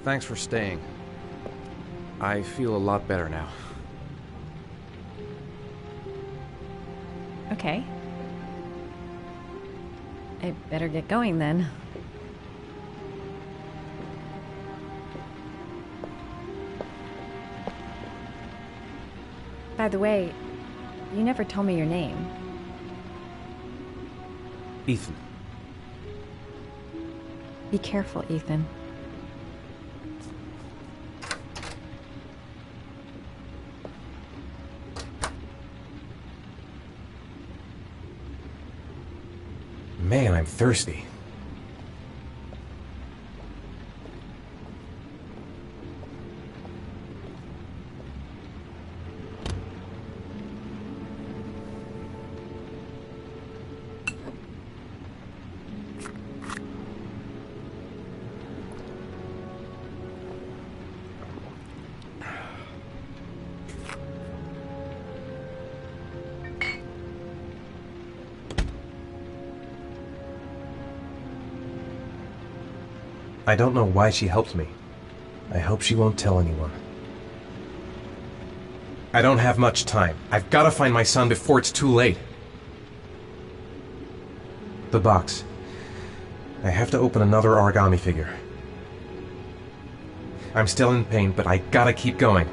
Thanks for staying. I feel a lot better now. Okay. I better get going then. By the way, you never told me your name. Ethan. Be careful, Ethan. Man, I'm thirsty. I don't know why she helped me. I hope she won't tell anyone. I don't have much time. I've got to find my son before it's too late. The box. I have to open another origami figure. I'm still in pain, but I gotta keep going.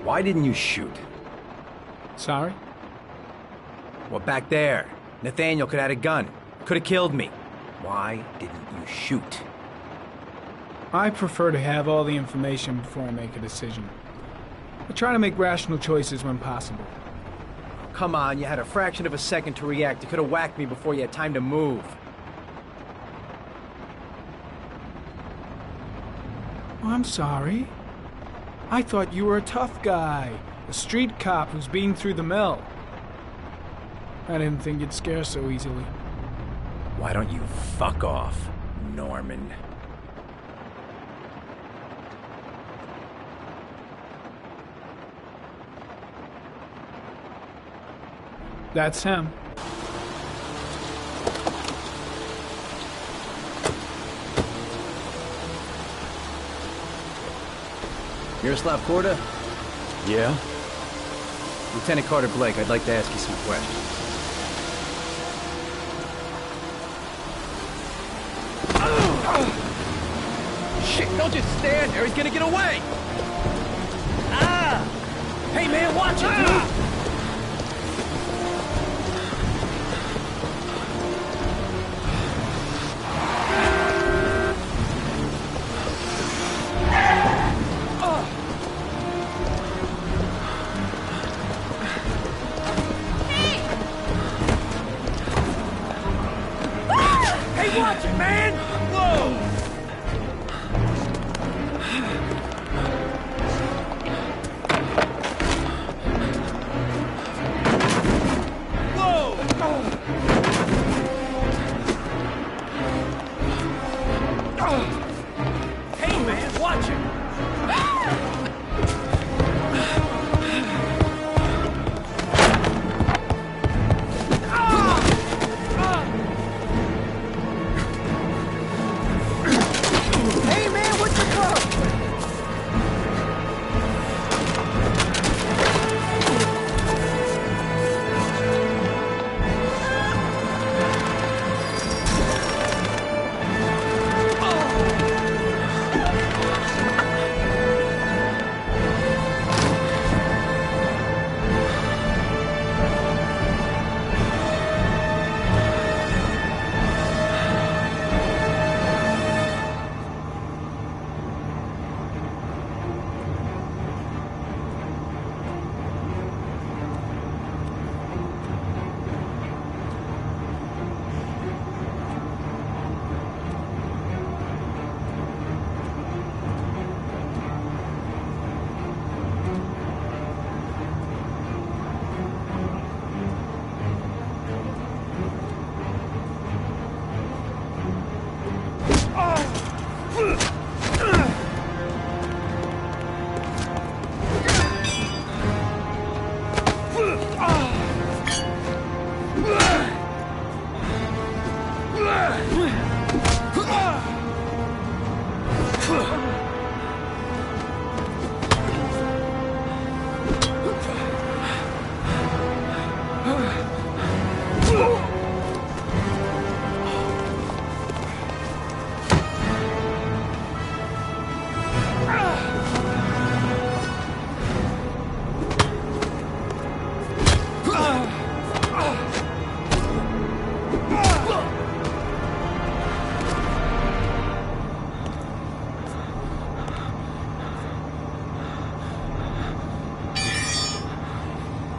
Why didn't you shoot? Sorry? Well, back there. Nathaniel could have had a gun. Could have killed me. Why didn't you shoot? I prefer to have all the information before I make a decision. I try to make rational choices when possible. Come on, you had a fraction of a second to react. You could have whacked me before you had time to move. Oh, I'm sorry. I thought you were a tough guy, a street cop who's been through the mill. I didn't think you'd scare so easily. Why don't you fuck off, Norman? That's him. Miroslav Korda? Yeah? Lieutenant Carter Blake, I'd like to ask you some questions. Shit, don't just stand there, he's gonna get away! Ah! Hey man, watch it, dude! Watch it, man! Whoa! Hey, man, watch it!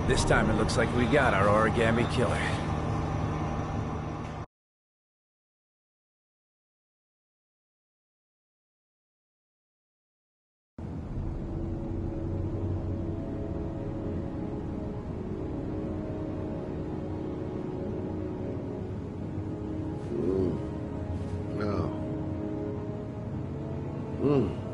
This time it looks like we got our Origami Killer. No. Hmm.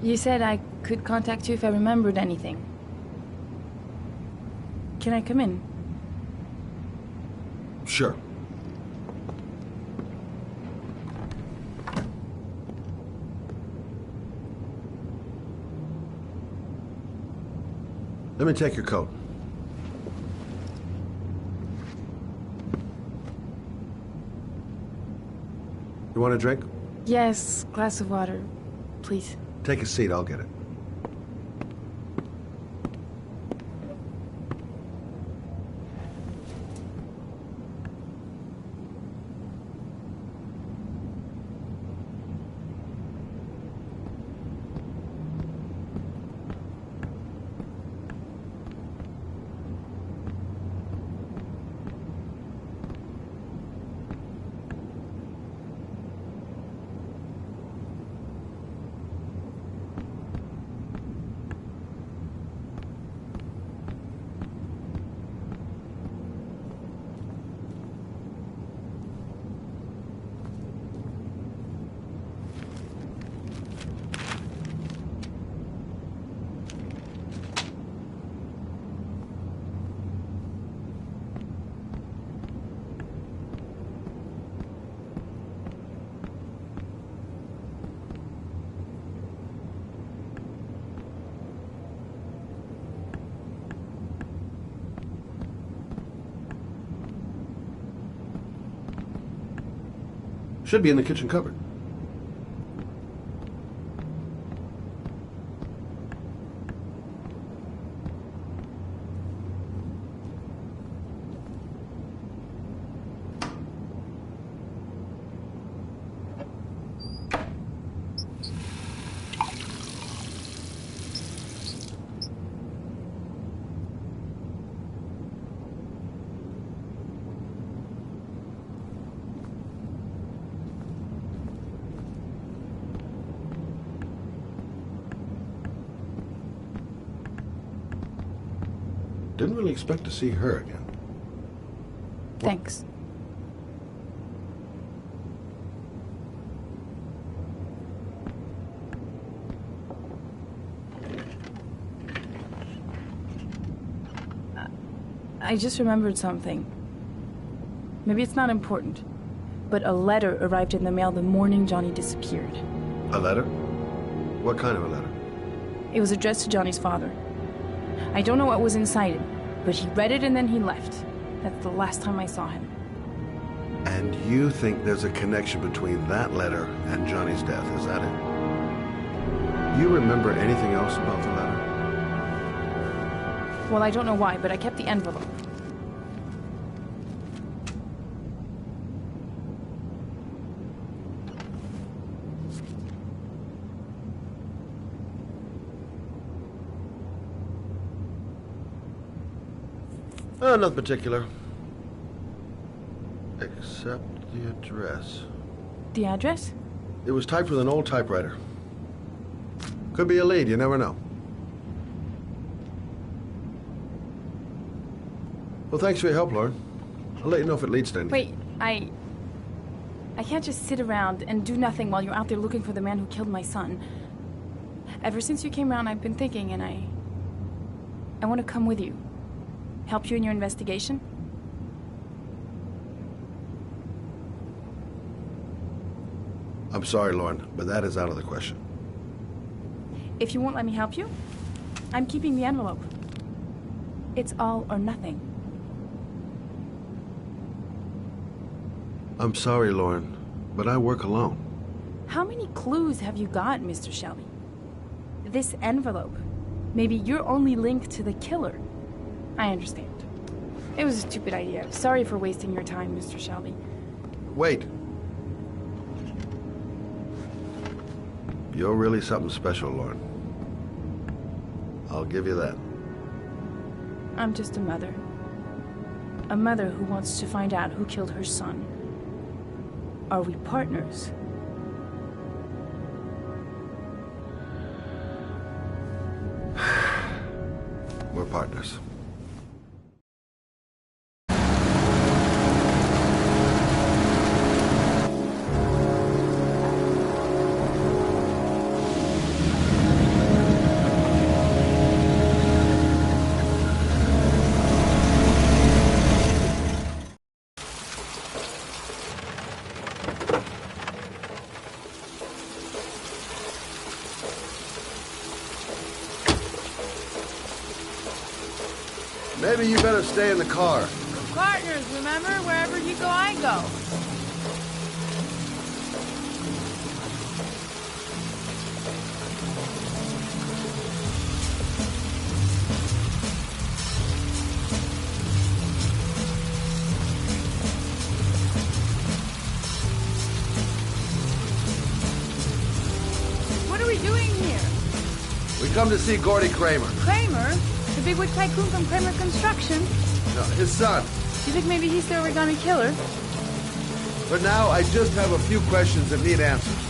You said I could contact you if I remembered anything. Can I come in? Sure. Let me take your coat. You want a drink? Yes, glass of water, please. Take a seat, I'll get it. Should be in the kitchen cupboard. Didn't really expect to see her again. Thanks. I just remembered something. Maybe it's not important, but a letter arrived in the mail the morning Johnny disappeared. A letter? What kind of a letter? It was addressed to Johnny's father. I don't know what was inside it, but he read it and then he left. That's the last time I saw him. And you think there's a connection between that letter and Johnny's death, is that it? You remember anything else about the letter? Well, I don't know why, but I kept the envelope. Nothing particular. Except the address. The address? It was typed with an old typewriter. Could be a lead, you never know. Well, thanks for your help, Lauren. I'll let you know if it leads to anything. Wait, I can't just sit around and do nothing while you're out there looking for the man who killed my son. Ever since you came around, I've been thinking, and I want to come with you. Help you in your investigation? I'm sorry, Lauren, but that is out of the question. If you won't let me help you, I'm keeping the envelope. It's all or nothing. I'm sorry, Lauren, but I work alone. How many clues have you got, Mr. Shelby? This envelope. Maybe your only link to the killer. I understand. It was a stupid idea. Sorry for wasting your time, Mr. Shelby. Wait. You're really something special, Lauren. I'll give you that. I'm just a mother. A mother who wants to find out who killed her son. Are we partners? We're partners. Maybe you better stay in the car. We're partners, remember? Wherever you go, I go. What are we doing here? We come to see Gordy Kramer. Kramer? The bigwig tycoon from Kramer Construction? No, his son. You think maybe he's the Origami Killer? For now, I just have a few questions that need answers.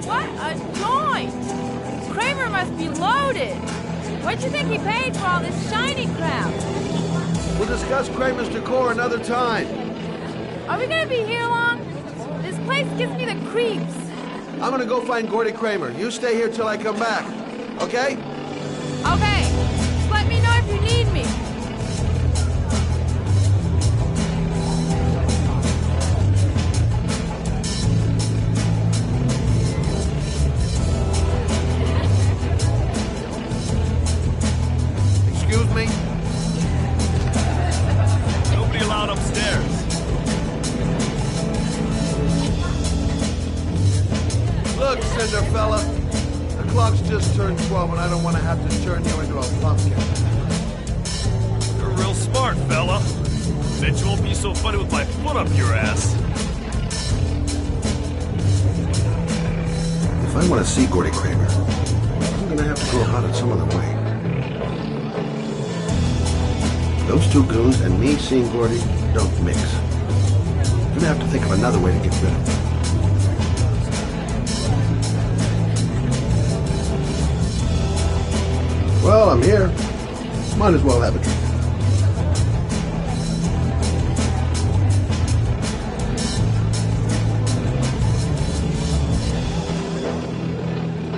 What a joint! Kramer must be loaded. What do you think he paid for all this shiny crap? We'll discuss Kramer's decor another time. Are we gonna be here long? This place gives me the creeps. I'm gonna go find Gordy Kramer. You stay here till I come back. Okay? Okay, just let me know if you need me. Excuse me? Nobody allowed upstairs. Look, Cinderfella. The clock's just turned 12 and I don't want to have to turn you into a pumpkin. You're real smart, fella. Bet you won't be so funny with my foot up your ass. If I want to see Gordy Kramer, I'm gonna have to go about it some other way. Those two goons and me seeing Gordy don't mix. I'm gonna have to think of another way to get rid of him. Well, I'm here. Might as well have a drink.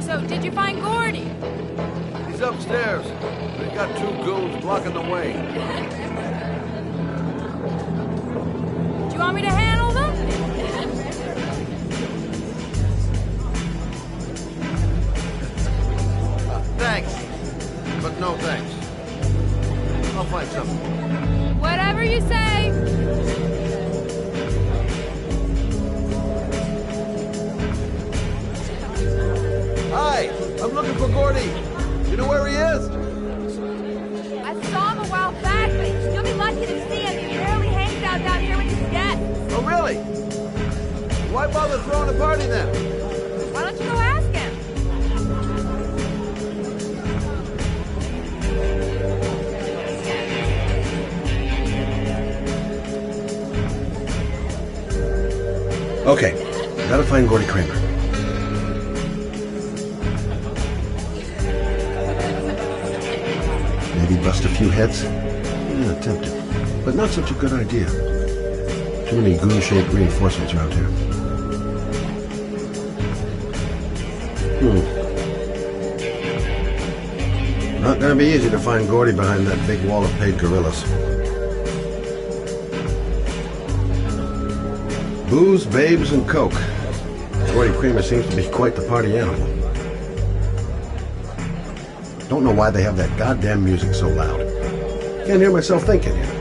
So, did you find Gordy? He's upstairs. They got two goons blocking the way. Do you want me to handle them? Thanks. But no thanks. I'll find something. Whatever you say. Hi, I'm looking for Gordy. You know where he is? I saw him a while back, but you'll be lucky to see him. He barely hangs out down here with his guests. Oh, really? Why bother throwing a party then? Why don't you go ask him? Okay, gotta find Gordy Kramer. Maybe bust a few heads? Yeah, tempted. But not such a good idea. Too many goon-shaped reinforcements around here. Not gonna be easy to find Gordy behind that big wall of paid gorillas. Booze, babes, and coke. Gordy Kramer seems to be quite the party animal. Don't know why they have that goddamn music so loud. Can't hear myself thinking here.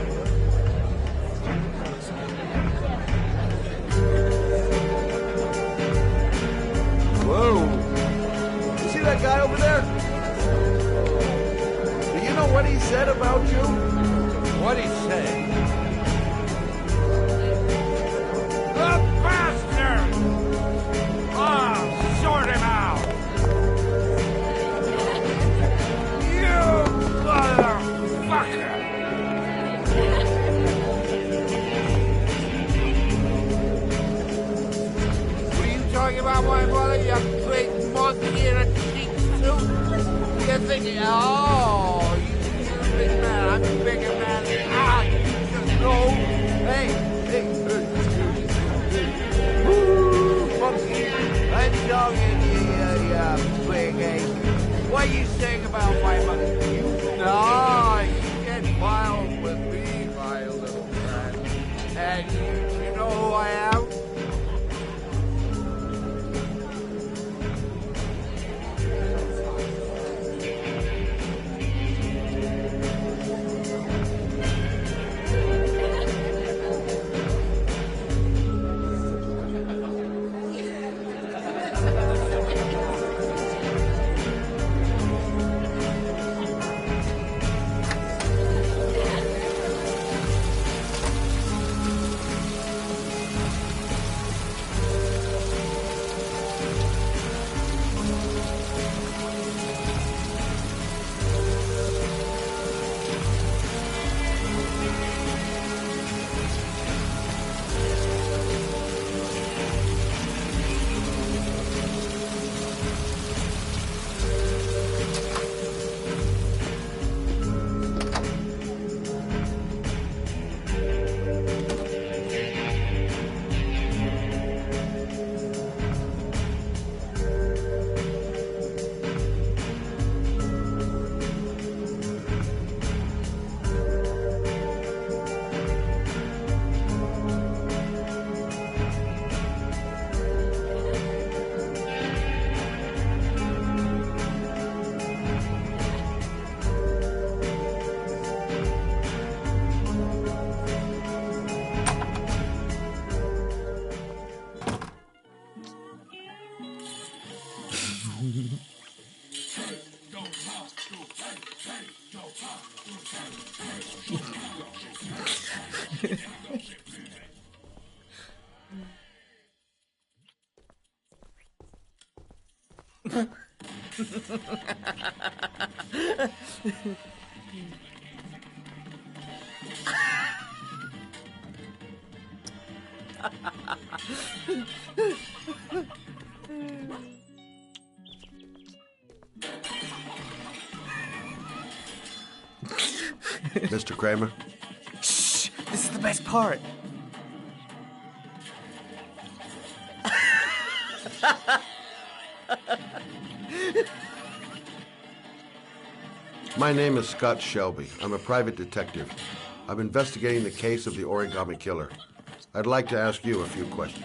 Whoa. You see that guy over there? Do you know what he said about you? What'd he say? The bastard! Ah, sort him out! You motherfucker! What are you talking about, my brother? You big monkey in a cheap suit? You're thinking, oh, you're a big man. I'm a bigger man. Ah, you just Mr. Kramer? Shh! This is the best part. My name is Scott Shelby. I'm a private detective. I'm investigating the case of the Origami Killer. I'd like to ask you a few questions.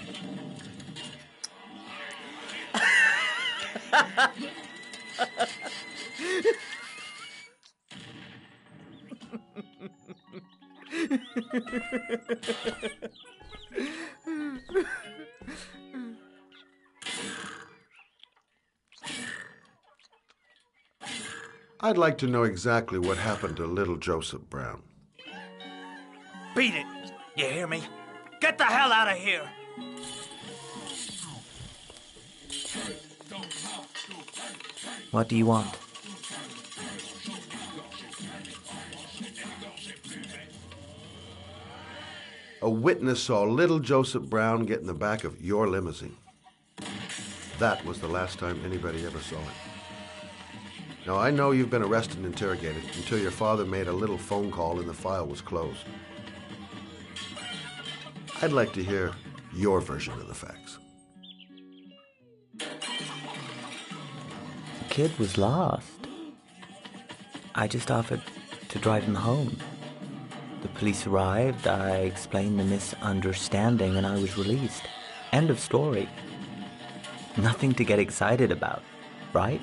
I'd like to know exactly what happened to little Joseph Brown. Beat it! You hear me? Get the hell out of here! What do you want? A witness saw little Joseph Brown get in the back of your limousine. That was the last time anybody ever saw him. Now, I know you've been arrested and interrogated until your father made a little phone call and the file was closed. I'd like to hear your version of the facts. The kid was lost. I just offered to drive him home. The police arrived, I explained the misunderstanding, and I was released. End of story. Nothing to get excited about, right?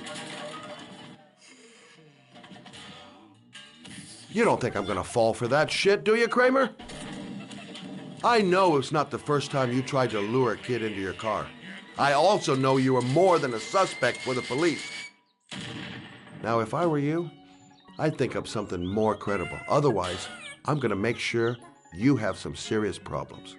You don't think I'm gonna fall for that shit, do you, Kramer? I know it's not the first time you tried to lure a kid into your car. I also know you were more than a suspect for the police. Now, if I were you, I'd think up something more credible. Otherwise, I'm gonna make sure you have some serious problems.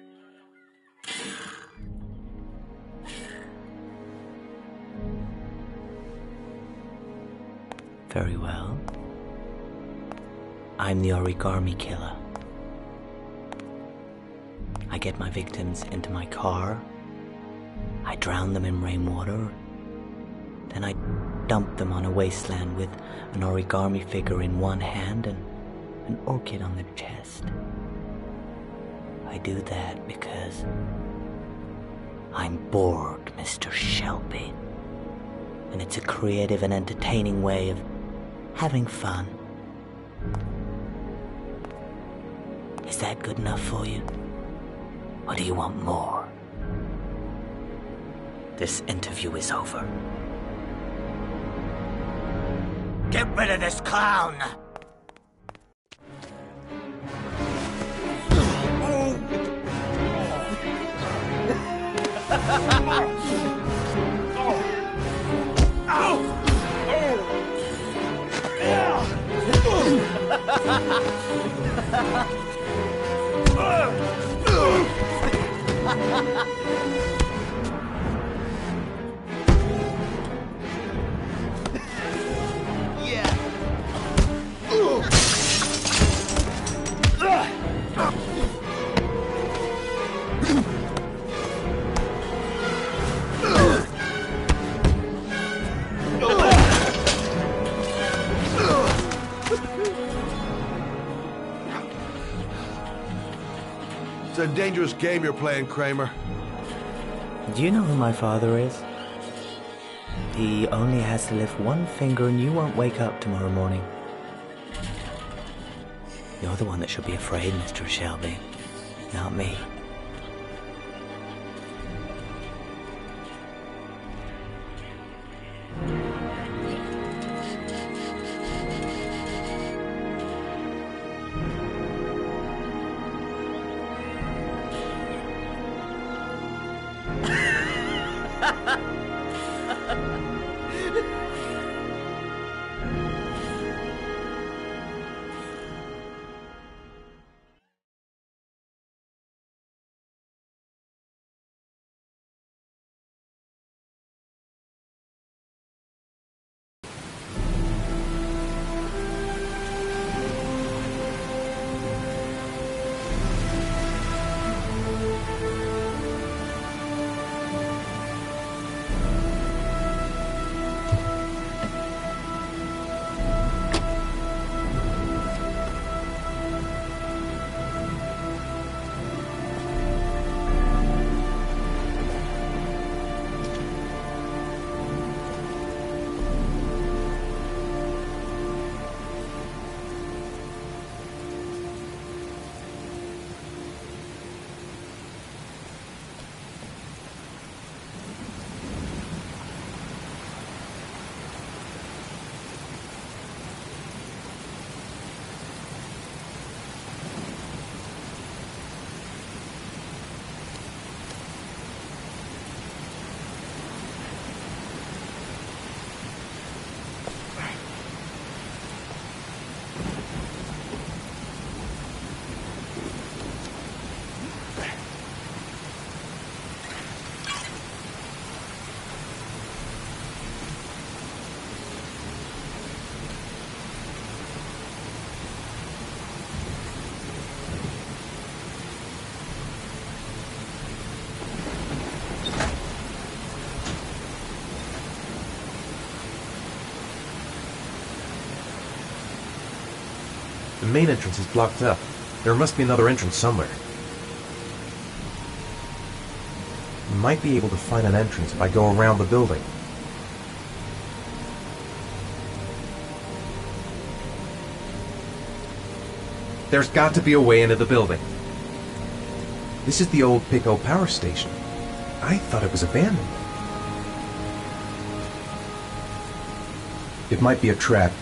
Very well. I'm the Origami Killer. I get my victims into my car. I drown them in rainwater. Then I dump them on a wasteland with an origami figure in one hand and an orchid on the chest. I do that because I'm bored, Mr. Shelby. And it's a creative and entertaining way of having fun. Is that good enough for you? Or do you want more? This interview is over. Get rid of this clown! It's a dangerous game you're playing, Kramer. Do you know who my father is? He only has to lift one finger and you won't wake up tomorrow morning. You're the one that should be afraid, Mr. Shelby, not me. The main entrance is blocked up. There must be another entrance somewhere. You might be able to find an entrance if I go around the building. There's got to be a way into the building. This is the old Pico power station. I thought it was abandoned. It might be a trap.